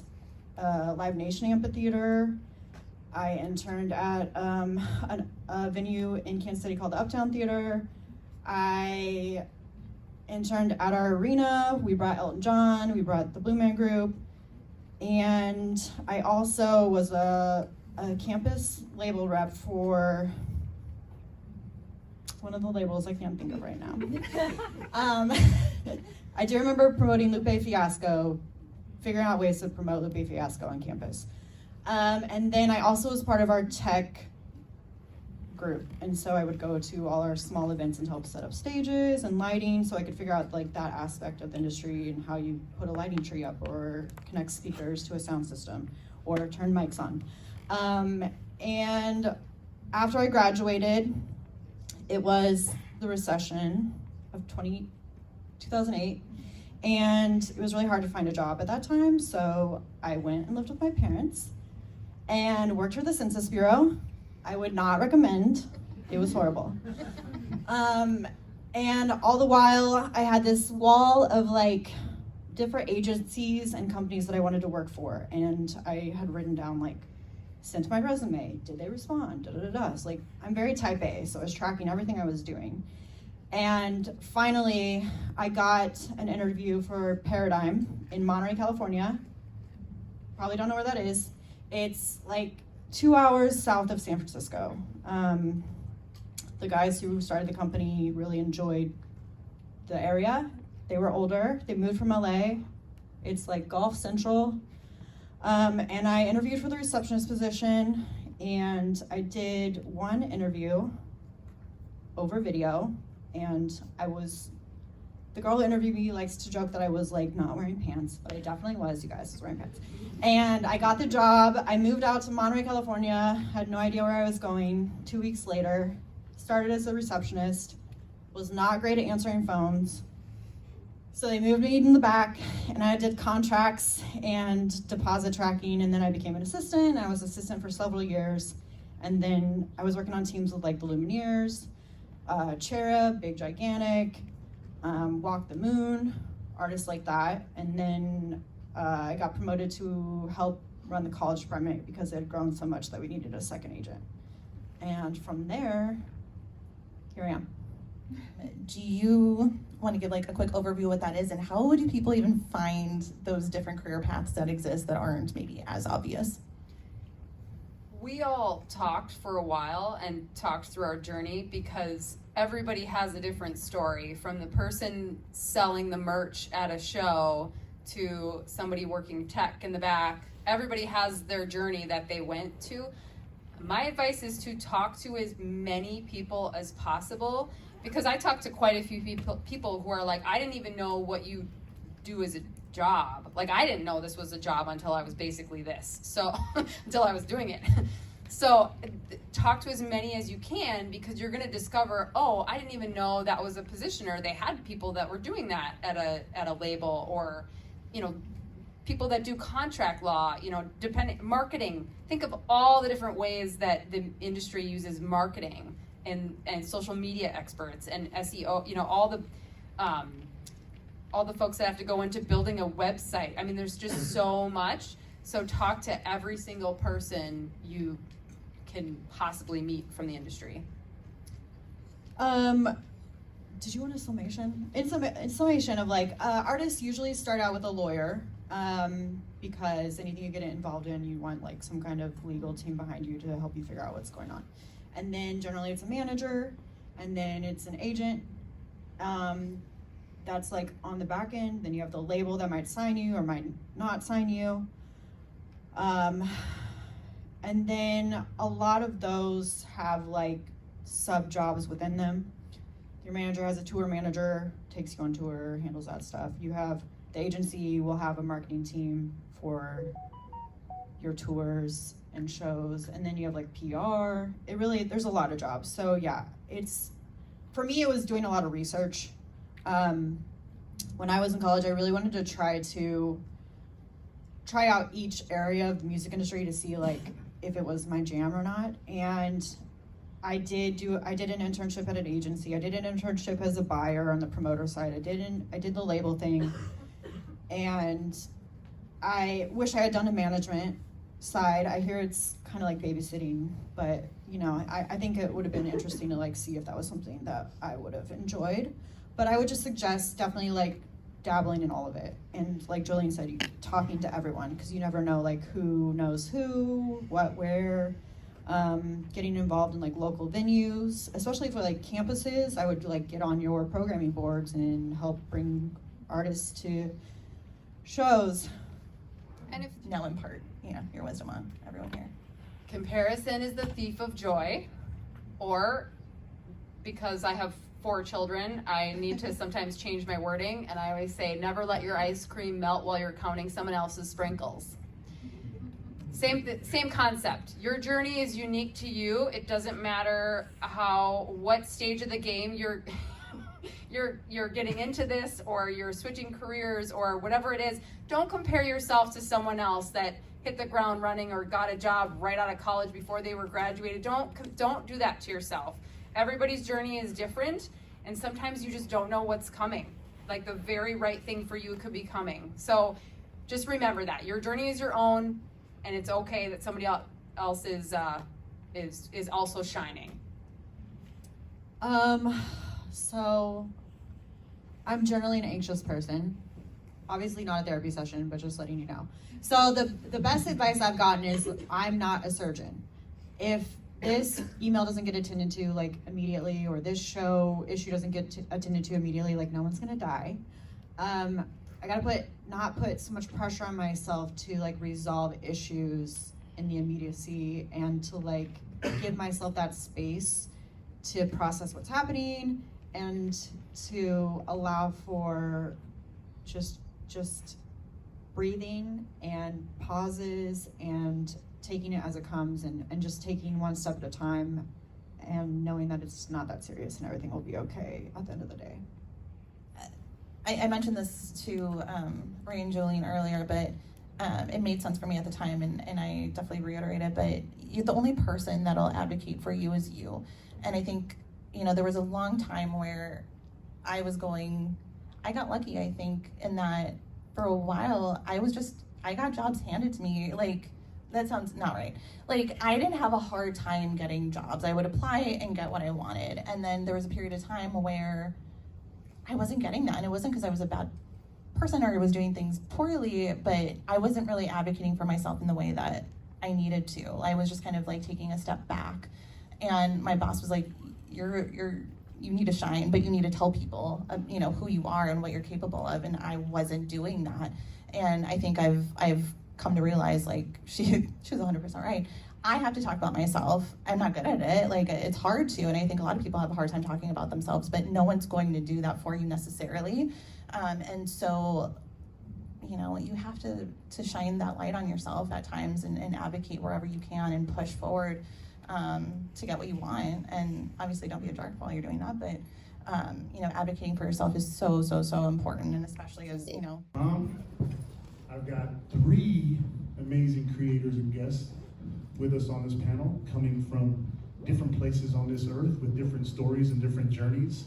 Live Nation Amphitheater. I interned at a venue in Kansas City called the Uptown Theater. I interned at our arena. We brought Elton John, we brought the Blue Man Group, and I also was a campus label rep for one of the labels I can't think of right now. I do remember promoting Lupe Fiasco, figuring out ways to promote Lupe Fiasco on campus. And then I also was part of our tech group, and so I would go to all our small events and help set up stages and lighting, so I could figure out like that aspect of the industry and how you put a lighting tree up or connect speakers to a sound system or turn mics on. And after I graduated, it was the recession of 2008, and it was really hard to find a job at that time, so I went and lived with my parents and worked for the Census Bureau. I would not recommend. It was horrible. And all the while, I had this wall of like different agencies and companies that I wanted to work for, and I had written down like, sent my resume, did they respond, da-da-da-da. So like, I'm very type A, so I was tracking everything I was doing. And finally, I got an interview for Paradigm in Monterey, California. Probably don't know where that is. It's like 2 hours south of San Francisco. The guys who started the company really enjoyed the area. They were older, they moved from LA. It's like Gulf Central. And I interviewed for the receptionist position, and I did one interview over video, and the girl who interviewed me likes to joke that I was like not wearing pants, but I definitely was, you guys, I was wearing pants. And I got the job. I moved out to Monterey, California, had no idea where I was going. 2 weeks later, started as a receptionist, was not great at answering phones. So they moved me in the back, and I did contracts and deposit tracking, and then I became an assistant. I was assistant for several years, and then I was working on teams with like the Lumineers, Cherub, Big Gigantic, Walk the Moon, artists like that. And then I got promoted to help run the college department because it had grown so much that we needed a second agent. And from there, here I am. Do you want to give like a quick overview of what that is, and how do people even find those different career paths that exist that aren't maybe as obvious? We all talked for a while and talked through our journey because everybody has a different story, from the person selling the merch at a show to somebody working tech in the back. Everybody has their journey that they went to. My advice is to talk to as many people as possible, because I talked to quite a few people who are like, I didn't even know what you do as a job. Like, I didn't know this was a job until I was basically this. So, until I was doing it. So, talk to as many as you can, because you're gonna discover, oh, I didn't even know that was a position, or they had people that were doing that at a label, or, you know, people that do contract law, you know, marketing. Think of all the different ways that the industry uses marketing, and social media experts and SEO, you know, all the folks that have to go into building a website. I mean, there's just so much. So talk to every single person you can possibly meet from the industry. Did you want a summation? It's a summation of like, artists usually start out with a lawyer, because anything you get involved in, you want like some kind of legal team behind you to help you figure out what's going on. And then generally it's a manager, and then it's an agent. That's like on the back end. Then you have the label that might sign you or might not sign you. And then a lot of those have like sub jobs within them. Your manager has a tour manager, takes you on tour, handles that stuff. You have the agency will have a marketing team for your tours and shows, and then you have like PR. There's a lot of jobs. So yeah, for me, it was doing a lot of research. When I was in college, I really wanted to try out each area of the music industry to see like if it was my jam or not. And I did an internship at an agency. I did an internship as a buyer on the promoter side. I did the label thing. And I wish I had done a management side. I hear it's kind of like babysitting, but you know, I think it would have been interesting to like see if that was something that I would have enjoyed. But I would just suggest definitely like dabbling in all of it. And like Jolene said, talking to everyone, because you never know like who knows who, what, where. Getting involved in like local venues, especially for like campuses. I would like get on your programming boards and help bring artists to shows. And if now impart, your wisdom on everyone here. Comparison is the thief of joy, or because I have 4 children, I need to sometimes change my wording, and I always say, never let your ice cream melt while you're counting someone else's sprinkles. Same concept. Your journey is unique to you. It doesn't matter what stage of the game you're getting into this, or you're switching careers, or whatever it is. Don't compare yourself to someone else that hit the ground running or got a job right out of college before they were graduated. Don't do that to yourself. Everybody's journey is different, and sometimes you just don't know what's coming. Like the very right thing for you could be coming. So just remember that your journey is your own, and it's okay that somebody else is also shining. So I'm generally an anxious person. Obviously not a therapy session, but just letting you know. So the best advice I've gotten is I'm not a surgeon. If this email doesn't get attended to like immediately, or this show issue doesn't get attended to immediately, like no one's gonna die. I gotta not put so much pressure on myself to like resolve issues in the immediacy, and to like give myself that space to process what's happening, and to allow for just breathing and pauses and taking it as it comes, and just taking one step at a time, and knowing that it's not that serious and everything will be okay at the end of the day. I mentioned this to Ray and Jolene earlier, but it made sense for me at the time, and I definitely reiterate it, but the only person that'll advocate for you is you. And I think, there was a long time where I got lucky, I think, in that for a while, I got jobs handed to me. Like, that sounds not right. Like, I didn't have a hard time getting jobs. I would apply and get what I wanted. And then there was a period of time where I wasn't getting that. And it wasn't because I was a bad person or I was doing things poorly, but I wasn't really advocating for myself in the way that I needed to. I was just kind of like taking a step back. And my boss was like, you need to shine, but you need to tell people, who you are and what you're capable of. And I wasn't doing that. And I think I've come to realize, like, she was 100% right. I have to talk about myself. I'm not good at it. Like, it's hard to, and I think a lot of people have a hard time talking about themselves, but no one's going to do that for you necessarily. And so, you have to shine that light on yourself at times, and advocate wherever you can, and push forward to get what you want. And obviously don't be a jerk while you're doing that, but advocating for yourself is so, so, so important, and especially as, I've got 3 amazing creators and guests with us on this panel, coming from different places on this earth with different stories and different journeys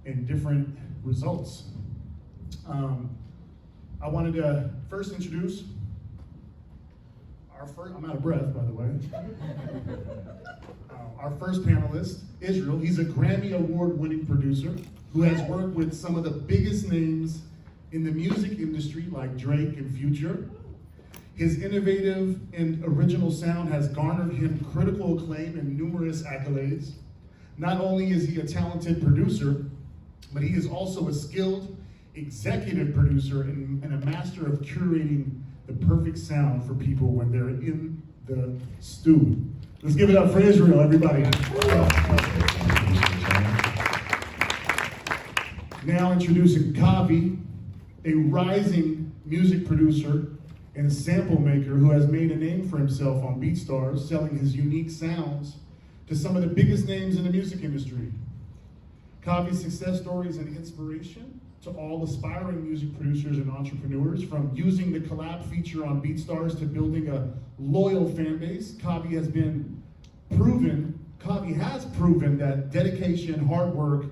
and different results. I wanted to first introduce I'm out of breath, by the way. Our first panelist, Israel. He's a Grammy Award-winning producer who has worked with some of the biggest names in the music industry, like Drake and Future. His innovative and original sound has garnered him critical acclaim and numerous accolades. Not only is he a talented producer, but he is also a skilled executive producer and a master of curating the perfect sound for people when they're in the stew. Let's give it up for Israel, everybody. Now introducing Kavi, a rising music producer and sample maker who has made a name for himself on BeatStars, selling his unique sounds to some of the biggest names in the music industry. Kavi's success story is an inspiration to all aspiring music producers and entrepreneurs, from using the collab feature on BeatStars to building a loyal fan base. Kavi has proven that dedication, hard work,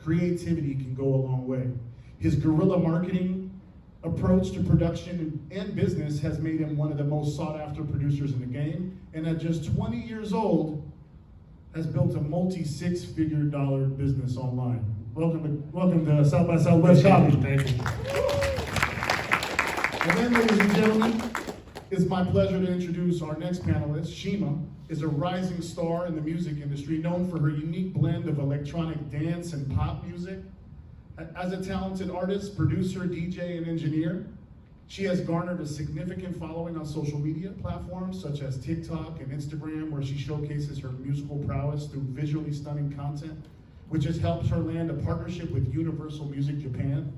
creativity can go a long way. His guerrilla marketing approach to production and business has made him one of the most sought after producers in the game, and at just 20 years old, has built a multi-six-figure dollar business online. Welcome to South by Southwest Kavi. Thank you. And then, ladies and gentlemen, it's my pleasure to introduce our next panelist. Shima is a rising star in the music industry, known for her unique blend of electronic dance and pop music. As a talented artist, producer, DJ, and engineer, she has garnered a significant following on social media platforms such as TikTok and Instagram, where she showcases her musical prowess through visually stunning content, which has helped her land a partnership with Universal Music Japan.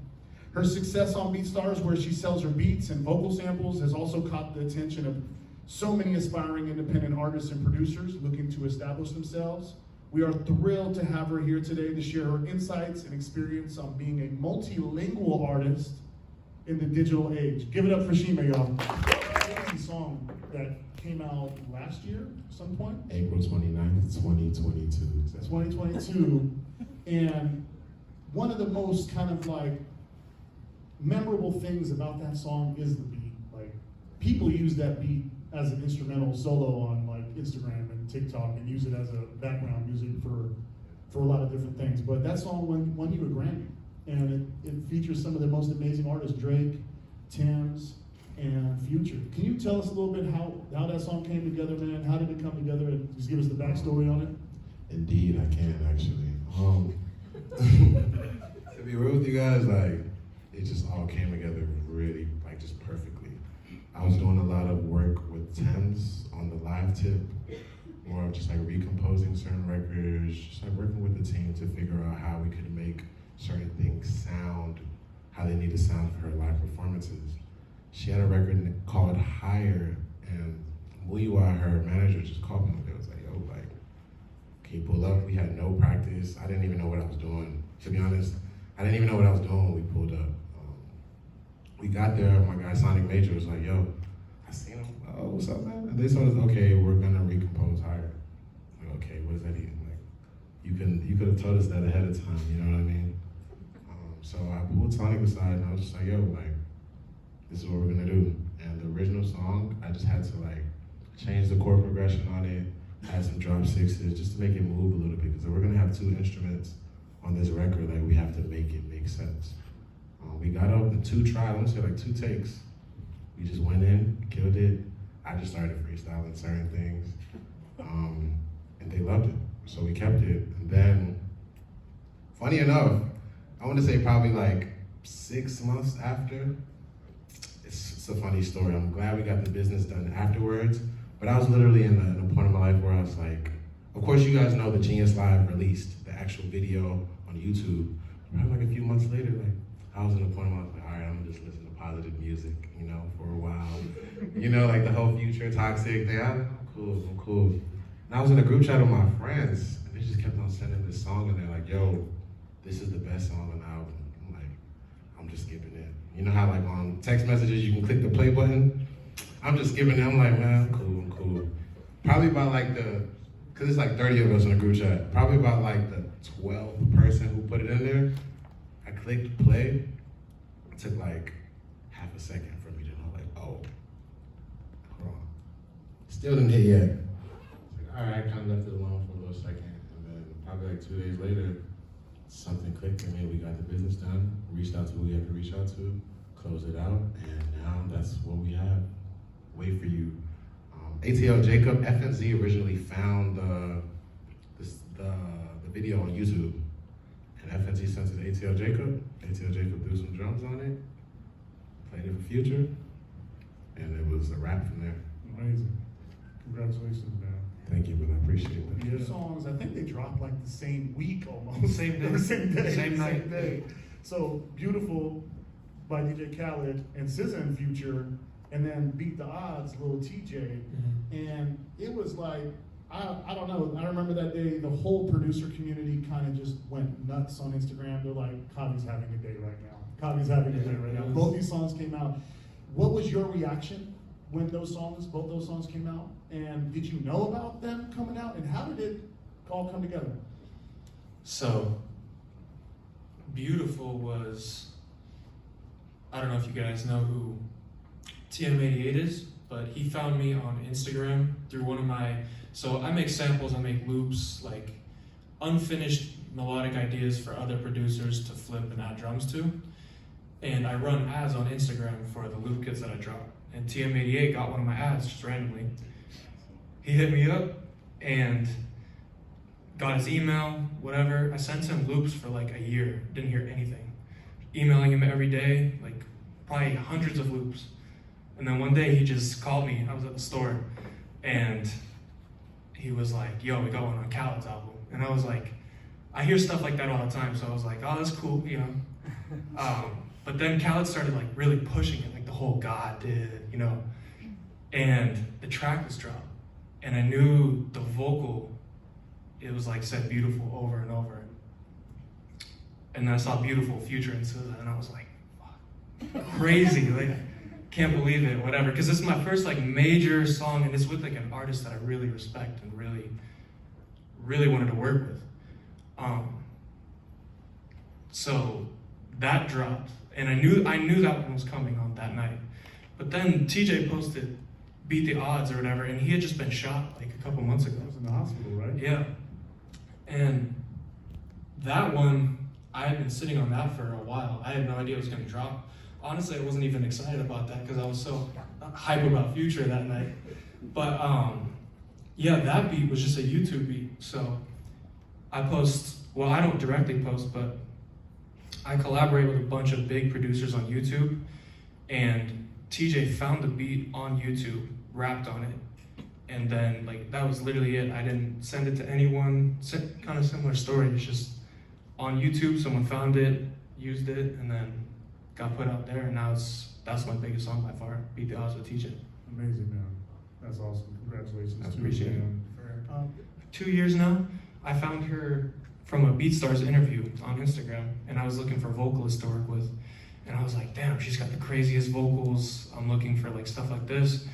Her success on BeatStars, where she sells her beats and vocal samples, has also caught the attention of so many aspiring independent artists and producers looking to establish themselves. We are thrilled to have her here today to share her insights and experience on being a multilingual artist in the digital age. Give it up for Shima, y'all. It's a song that came out last year at some point. April 29th, 2022. That's 2022. And one of the most kind of like memorable things about that song is the beat. Like, people use that beat as an instrumental solo on like Instagram and TikTok and use it as a background music for a lot of different things. But that song won you a Grammy, and it features some of the most amazing artists: Drake, Thames, and Future. Can you tell us a little bit how that song came together, man? How did it come together? And just give us the backstory on it. Indeed, I can actually. To be real with you guys, like, it just all came together really, like, just perfectly. I was doing a lot of work with Thames on the live tip, more of just like recomposing certain records, just like working with the team to figure out how we could make certain things sound how they need to sound for her live performances. She had a record called Higher, and Muyiwa, her manager, just called me one day. I was like, yo, like, can you pull up? We had no practice. I didn't even know what I was doing. To be honest, I didn't even know what I was doing when we pulled up. We got there, my guy Sonic Major was like, yo, I seen him. Oh, what's up, man? And they told us, okay, we're gonna recompose Higher. I'm like, okay, what does that mean? Like, you could have told us that ahead of time, you know what I mean? So I pulled Sonic aside and I was just like, yo, like, this is what we're gonna do. And the original song, I just had to like change the chord progression on it, add some drop sixes, just to make it move a little bit, because we're gonna have two instruments on this record, like, we have to make it make sense. We got up in two tries, I want to say like 2 takes. We just went in, killed it. I just started freestyling certain things, and they loved it, so we kept it. And then, funny enough, I want to say probably like 6 months after, it's a funny story. I'm glad we got the business done afterwards, but I was literally in a point in my life where I was like, of course you guys know the Genius Live released the actual video on YouTube. Probably like a few months later, like, I was in a point where I was like, all right, I'm gonna just listen to positive music, you know, for a while. You know, like the whole Future Toxic thing. I'm cool. And I was in a group chat with my friends, and they just kept on sending this song, and they're like, yo, this is the best song on the album. I'm like, I'm just skipping it. You know how like on text messages you can click the play button? I'm just skipping it. I'm like, man, I'm cool. Probably about like cause it's like 30 of us in a group chat, probably about like the 12th person who put it in there, I clicked play. It took like half a second for me to know, like, oh, hold on. Still didn't hit yet. Like, all right, I kind of left it alone for a little second. And then probably like 2 days later, something clicked for me. We got the business done, reached out to who we had to reach out to, closed it out, and now that's what we have. Wait for you. ATL Jacob, FNZ originally found the video on YouTube. And FNZ sent it to ATL Jacob. ATL Jacob threw some drums on it, played it for Future, and it was a wrap from there. Amazing. Congratulations, man. Thank you, man. I appreciate that. Your songs, I think they dropped like the same week almost. Same day. Or same day. Same night. Same day. So Beautiful by DJ Khaled and SZA and Future, and then Beat the Odds, Lil TJ. And it was like, I don't know, I remember that day, the whole producer community kind of just went nuts on Instagram. They're like, Kavi's having a day right now. Kavi's having a day right now. Both these songs came out. What was your reaction when both those songs came out? And did you know about them coming out? And how did it all come together? So, Beautiful was, I don't know if you guys know who TM88 is, but he found me on Instagram through one of my, so I make samples, I make loops, like unfinished melodic ideas for other producers to flip and add drums to. And I run ads on Instagram for the loop kits that I drop. And TM88 got one of my ads just randomly. He hit me up and got his email, whatever. I sent him loops for like a year, didn't hear anything. Emailing him every day, like probably hundreds of loops. And then one day he just called me, I was at the store, and he was like, yo, we got one on Khaled's album. And I was like, I hear stuff like that all the time, so I was like, oh, that's cool, you know. But then Khaled started like really pushing it, like the whole God did, you know. And the track was dropped. And I knew the vocal, it was like said Beautiful over and over. And then I saw Beautiful Future and SZA, and I was like, fuck, crazy, like, can't believe it, whatever. Because this is my first like major song, and it's with like an artist that I really respect and really, really wanted to work with. So that dropped, and I knew that one was coming on that night. But then TJ posted Beat the Odds or whatever, and he had just been shot like a couple months ago. He was in the hospital, right? Yeah. And that one, I had been sitting on that for a while. I had no idea it was gonna drop. Honestly, I wasn't even excited about that because I was so hype about Future that night. But yeah, that beat was just a YouTube beat. So I post, well, I don't directly post, but I collaborate with a bunch of big producers on YouTube, and TJ found the beat on YouTube, rapped on it, and then like that was literally it. I didn't send it to anyone. Kind of similar story. It's just on YouTube, someone found it, used it, and then got put out there, and now that's my biggest song by far. Beat the Odds with TJ. Amazing, man. That's awesome. Congratulations. I appreciate it. For 2 years now. I found her from a BeatStars interview on Instagram, and I was looking for vocalists to work with, and I was like, damn, she's got the craziest vocals. I'm looking for like stuff like this.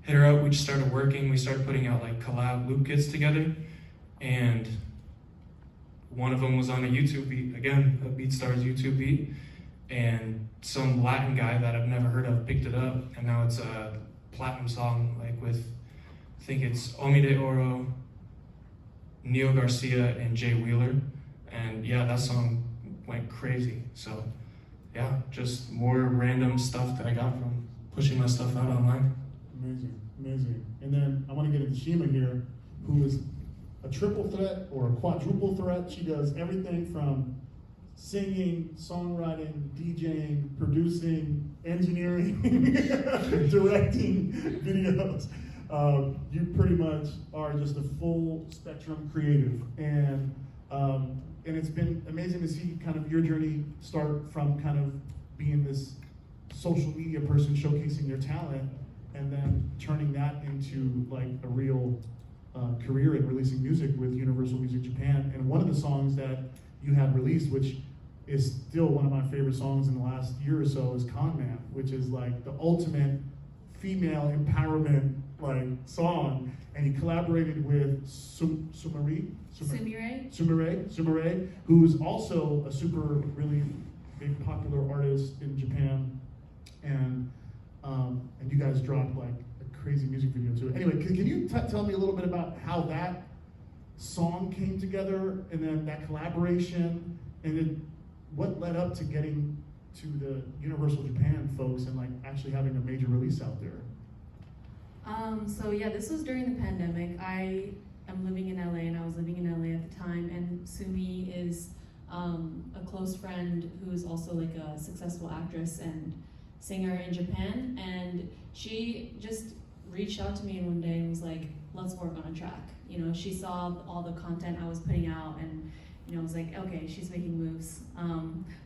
Hit her up, we just started working. We started putting out like collab loop kits together, and one of them was on a YouTube beat, again, a BeatStars YouTube beat, and some Latin guy that I've never heard of picked it up, and now it's a platinum song, like with, I think it's Omi de Oro, Neo Garcia, and Jay Wheeler. And yeah, that song went crazy. So yeah, just more random stuff that I got from pushing my stuff out online. Amazing, amazing. And then I want to get into Shima here, who is a triple threat or a quadruple threat. She does everything from singing, songwriting, DJing, producing, engineering, directing videos. You pretty much are just a full spectrum creative, and it's been amazing to see kind of your journey start from kind of being this social media person showcasing your talent, and then turning that into like a real career in releasing music with Universal Music Japan. And one of the songs that you have released, which is still one of my favorite songs in the last year or so, is Con Man, which is like the ultimate female empowerment like song. And he collaborated with Sumire, who's also a super really big popular artist in Japan, and you guys dropped like a crazy music video too. Anyway, can you tell me a little bit about how that song came together, and then that collaboration, and then what led up to getting to the Universal Japan folks and like actually having a major release out there? So yeah, this was during the pandemic. I am living in LA, and I was living in LA at the time, and Sumi is a close friend who is also like a successful actress and singer in Japan, and she just reached out to me one day and was like, let's work on a track. You know, she saw all the content I was putting out and, you know, was like, okay, she's making moves.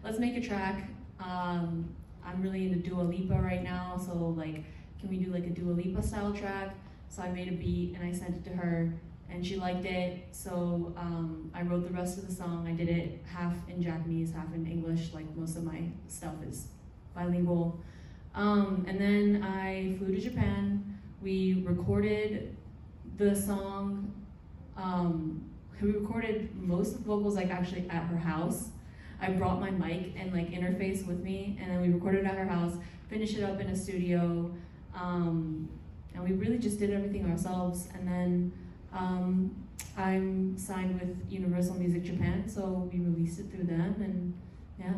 Let's make a track. I'm really into Dua Lipa right now, so like, can we do like a Dua Lipa style track? So I made a beat and I sent it to her and she liked it. So I wrote the rest of the song. I did it half in Japanese, half in English, like most of my stuff is bilingual. And then I flew to Japan. We recorded the song. We recorded most of the vocals like actually at her house. I brought my mic and like interface with me, and then we recorded at her house, finished it up in a studio, and we really just did everything ourselves. And then I'm signed with Universal Music Japan, so we released it through them, and yeah.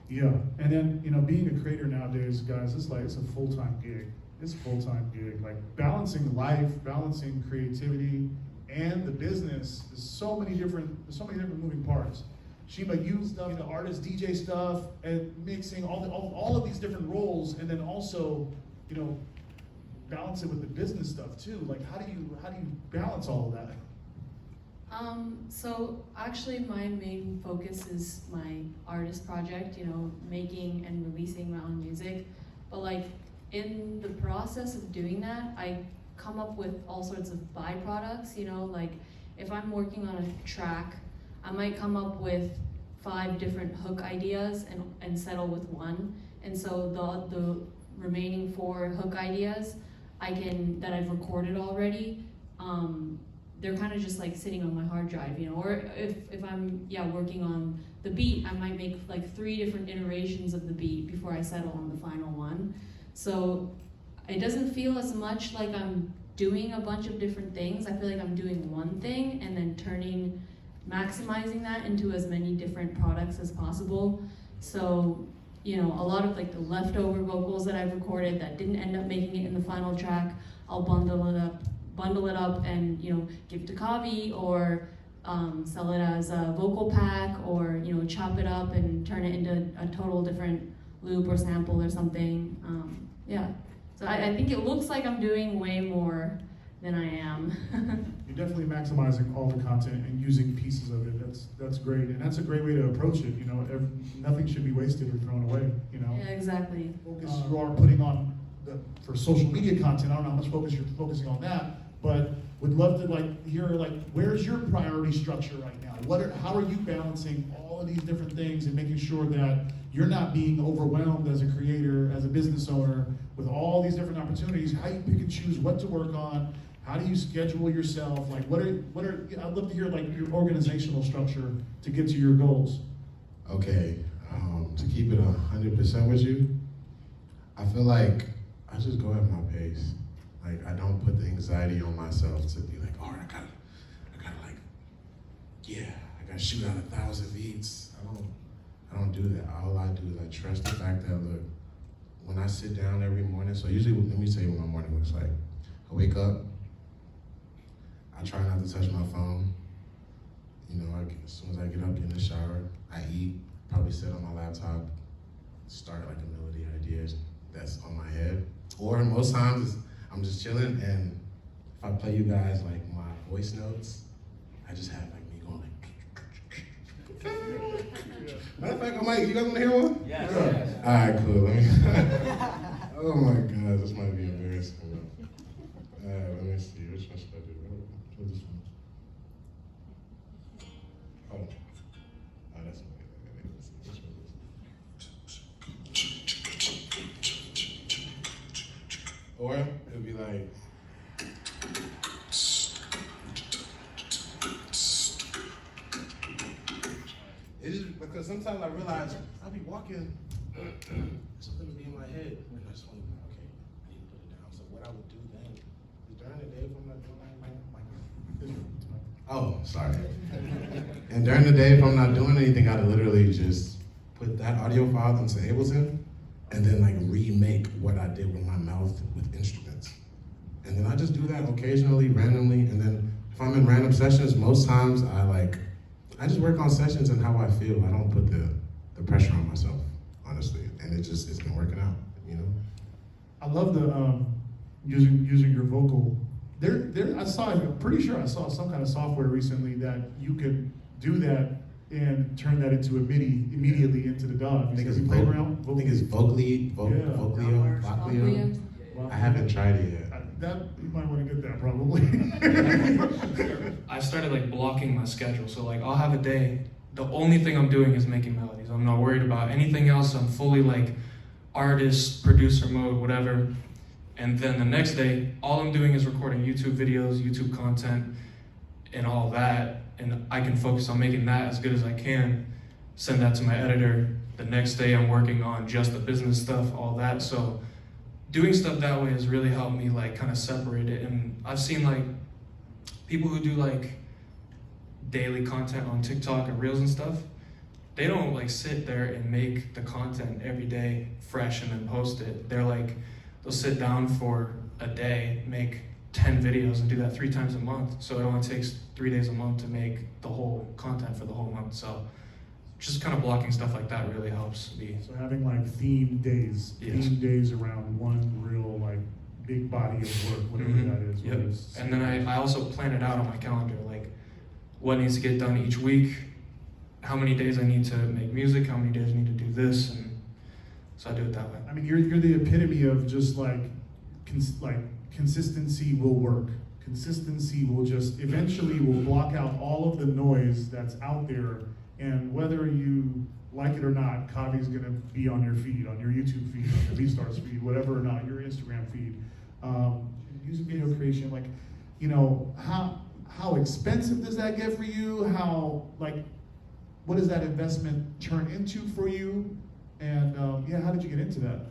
Yeah, and then, you know, being a creator nowadays, guys, it's a full-time gig. It's a full-time gig. Like, balancing life, balancing creativity, and the business, there's so many different moving parts. Shima, you stuff, the artist, DJ stuff, and mixing all of these different roles, and then also, you know, balance it with the business stuff too. Like, how do you balance all of that? So actually my main focus is my artist project, you know, making and releasing my own music. But like in the process of doing that, I come up with all sorts of byproducts, you know, like if I'm working on a track, I might come up with 5 different hook ideas and settle with one. And so the remaining 4 hook ideas that I've recorded already, they're kind of just like sitting on my hard drive, you know, or if I'm working on the beat, I might make like 3 different iterations of the beat before I settle on the final one. So it doesn't feel as much like I'm doing a bunch of different things. I feel like I'm doing one thing and then maximizing that into as many different products as possible. So, you know, a lot of like the leftover vocals that I've recorded that didn't end up making it in the final track, I'll bundle it up and, you know, give to Kavi or sell it as a vocal pack, or, you know, chop it up and turn it into a total different loop or sample or something. Yeah, so I think it looks like I'm doing way more than I am. You're definitely maximizing all the content and using pieces of it. That's great, and that's a great way to approach it. You know, nothing should be wasted or thrown away. You know. Yeah, exactly. Focus you are putting on for social media content. I don't know how much focus you're focusing on that, but would love to hear where's your priority structure right now? How are you balancing all of these different things and making sure that you're not being overwhelmed as a creator, as a business owner, with all these different opportunities? How you pick and choose what to work on? How do you schedule yourself? Like, I'd love to hear like your organizational structure to get to your goals. Okay, to keep it 100% with you, I feel like I just go at my pace. Like, I don't put the anxiety on myself to be like, all right, I gotta like, yeah, I gotta shoot out 1,000 beats. I don't do that. All I do is I trust the fact that, look, when I sit down every morning, so usually, let me tell you what my morning looks like. I wake up, I try not to touch my phone. You know, as soon as I get up, get in the shower, I eat, probably sit on my laptop, start like a melody ideas that's on my head. Or most times, I'm just chilling, and if I play you guys like my voice notes, I just have like me going like. Matter of fact, you guys want to hear one? Yes. Yeah. All right, cool. Let me. Oh my God, this might be embarrassing. Let me see. Which one should I do? What's this one? Oh, that's one. Which one is it? Or it would be like. It's just because sometimes I realize I'll be walking, something will be in my head, and I just want to be like, okay, I need to put it down. So what I would do then is during the day, if I'm not doing oh, sorry. And during the day, if I'm not doing anything, I'd literally just put that audio file into Ableton and then like remake what I did with my mouth with instruments. And then I just do that occasionally, randomly, and then if I'm in random sessions, most times I just work on sessions and how I feel. I don't put the pressure on myself, honestly. And it's been working out, you know? I love the using your vocal. I'm pretty sure I saw some kind of software recently that you could do that and turn that into a MIDI immediately into the DAW. I think it's played around. I think it's Vocleo. I haven't tried it yet. That you might want to get that probably. I started like blocking my schedule, so like I'll have a day. The only thing I'm doing is making melodies. I'm not worried about anything else. I'm fully like artist, producer mode, whatever. And then the next day, all I'm doing is recording YouTube videos, YouTube content, and all that. And I can focus on making that as good as I can, send that to my editor. The next day I'm working on just the business stuff, all that. So doing stuff that way has really helped me like kind of separate it. And I've seen like people who do like daily content on TikTok and Reels and stuff, they don't like sit there and make the content every day fresh and then post it. They're like, they'll sit down for a day, make 10 videos and do that 3 times a month. So it only takes 3 days a month to make the whole content for the whole month. So just kind of blocking stuff like that really helps me. So having like themed days, themed days around one real like big body of work, whatever that is. Yep. And then I also plan it out on my calendar, like what needs to get done each week, how many days I need to make music, how many days I need to do this, and so I do it that way. I mean, you're the epitome of just like consistency will work. Consistency will just eventually will block out all of the noise that's out there, and whether you like it or not, Kavi's gonna be on your feed, on your YouTube feed, on your BeatStars feed, whatever or not, your Instagram feed. Music video creation, like, you know, how expensive does that get for you? How, like, what does that investment turn into for you? And yeah, how did you get into that?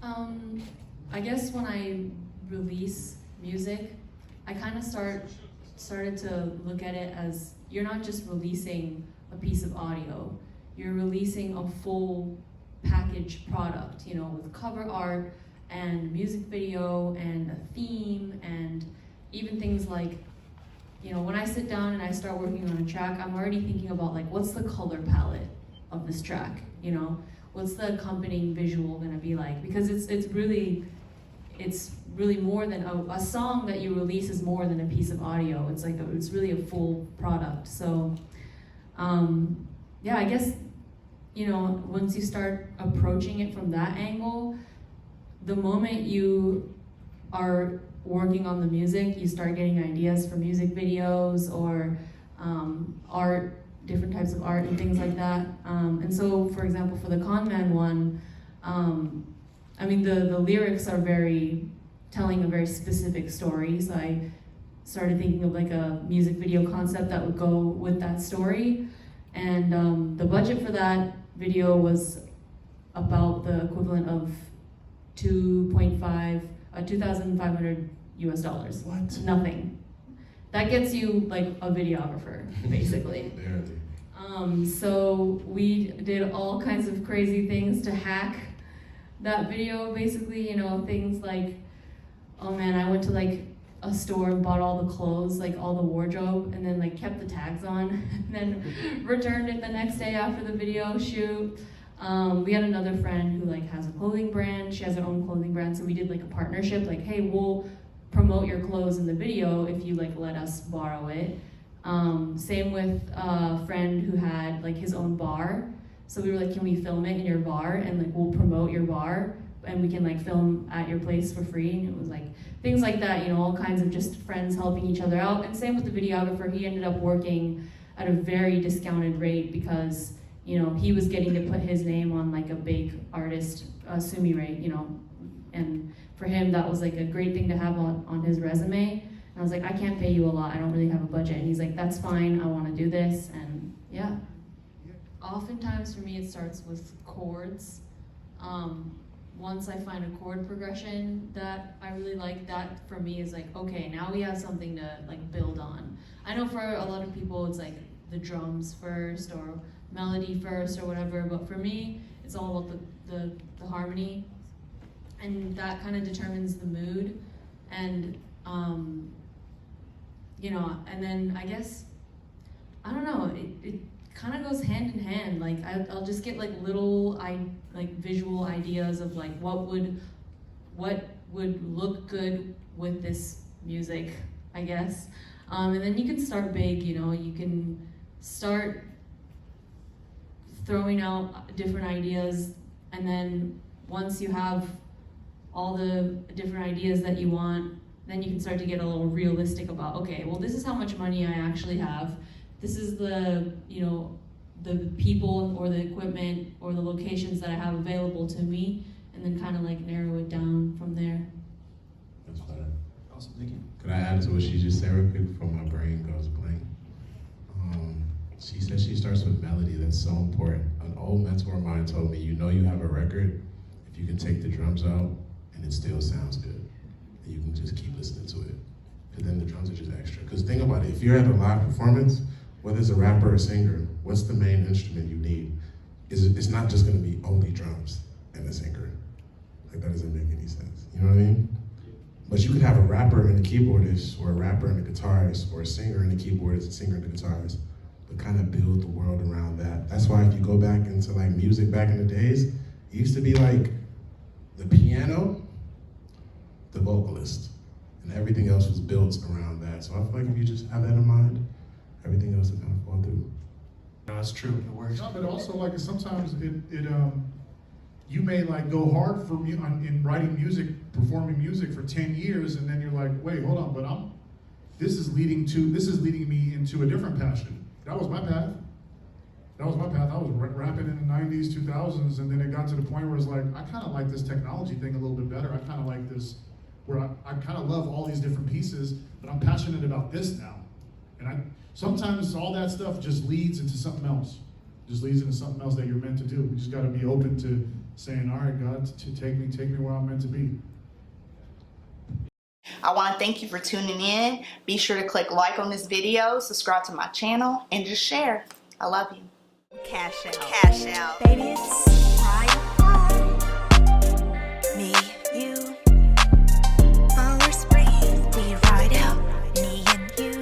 I guess when I release music, I kind of started to look at it as you're not just releasing a piece of audio, you're releasing a full package product, you know, with cover art and music video and a theme and even things like, you know, when I sit down and I start working on a track, I'm already thinking about like, what's the color palette of this track, you know? What's the accompanying visual gonna be like? Because it's really more than a song that you release is more than a piece of audio. It's like it's really a full product. So yeah, I guess, you know, once you start approaching it from that angle, the moment you are working on the music, you start getting ideas for music videos or art, different types of art and things like that. And so, for example, for the Con Man one, I mean, the lyrics are telling a very specific story. So I started thinking of like a music video concept that would go with that story. And the budget for that video was about the equivalent of $2,500 US. What? Nothing. That gets you like a videographer, basically. Barely. So we did all kinds of crazy things to hack that video, basically, you know, things like, oh man, I went to like a store and bought all the clothes, like all the wardrobe, and then like kept the tags on, and then returned it the next day after the video shoot. We had another friend who like has a clothing brand. She has her own clothing brand, so we did like a partnership, like, hey, we'll promote your clothes in the video if you like let us borrow it. Same with a friend who had like his own bar. So we were like, can we film it in your bar and like we'll promote your bar and we can like film at your place for free. And it was like things like that, you know, all kinds of just friends helping each other out. And same with the videographer, he ended up working at a very discounted rate because, you know, he was getting to put his name on like a big artist sumi rate, you know, and for him that was like a great thing to have on his resume. And I was like, I can't pay you a lot, I don't really have a budget. And he's like, that's fine, I want to do this. And yeah. Oftentimes for me it starts with chords. Once I find a chord progression that I really like, that for me is like, okay, now we have something to like build on. I know for a lot of people it's like the drums first or melody first or whatever, but for me it's all about the harmony, and that kind of determines the mood. And you know, and then I guess, I don't know, it kind of goes hand in hand. Like I'll just get like little visual ideas of like what would what would look good with this music, I guess. And then you can start big, you know, you can start throwing out different ideas, and then once you have all the different ideas that you want, then you can start to get a little realistic about, okay, well, this is how much money I actually have. This is the, you know, the people or the equipment or the locations that I have available to me, and then kind of like narrow it down from there. That's better. Awesome, thank you. Could I add to what she just said real quick before my brain goes blank? She said she starts with melody. That's so important. An old mentor of mine told me, you know you have a record if you can take the drums out and it still sounds good. And you can just keep listening to it. Because then the drums are just extra. Because think about it, if you're at a live performance, whether it's a rapper or a singer, what's the main instrument you need? It's not just gonna be only drums and a singer. Like, that doesn't make any sense. You know what I mean? But you could have a rapper and a keyboardist, or a rapper and a guitarist, or a singer and a keyboardist, a singer and a guitarist, but kind of build the world around that. That's why if you go back into like music back in the days, it used to be like the piano, the vocalist, and everything else was built around that. So I feel like if you just have that in mind, everything else will kind of fall through. No, that's true, it works. No, but also like sometimes you may like go hard for in writing music, performing music for 10 years, and then you're like, wait, hold on, but this is leading me into a different passion. That was my path. That was my path. I was rapping in the 90s, 2000s, and then it got to the point where it's like, I kind of like this technology thing a little bit better. I kind of like this, where I kind of love all these different pieces, but I'm passionate about this now. And sometimes all that stuff just leads into something else. Just leads into something else that you're meant to do. We just got to be open to saying, all right, God, take me where I'm meant to be. I want to thank you for tuning in. Be sure to click like on this video, subscribe to my channel, and just share. I love you. Cash out. Cash out. Baby, it's right. Me, you. Our spring, we ride out. Me and you.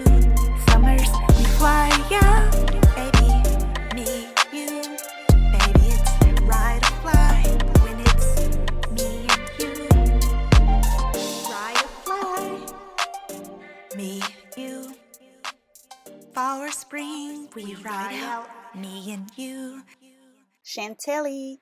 Summers, we fly out. Baby, me, you. Baby, it's ride or fly. When it's me and you. Ride or fly. Me, you. Fall or spring, we ride out. Me and you. Chantelly.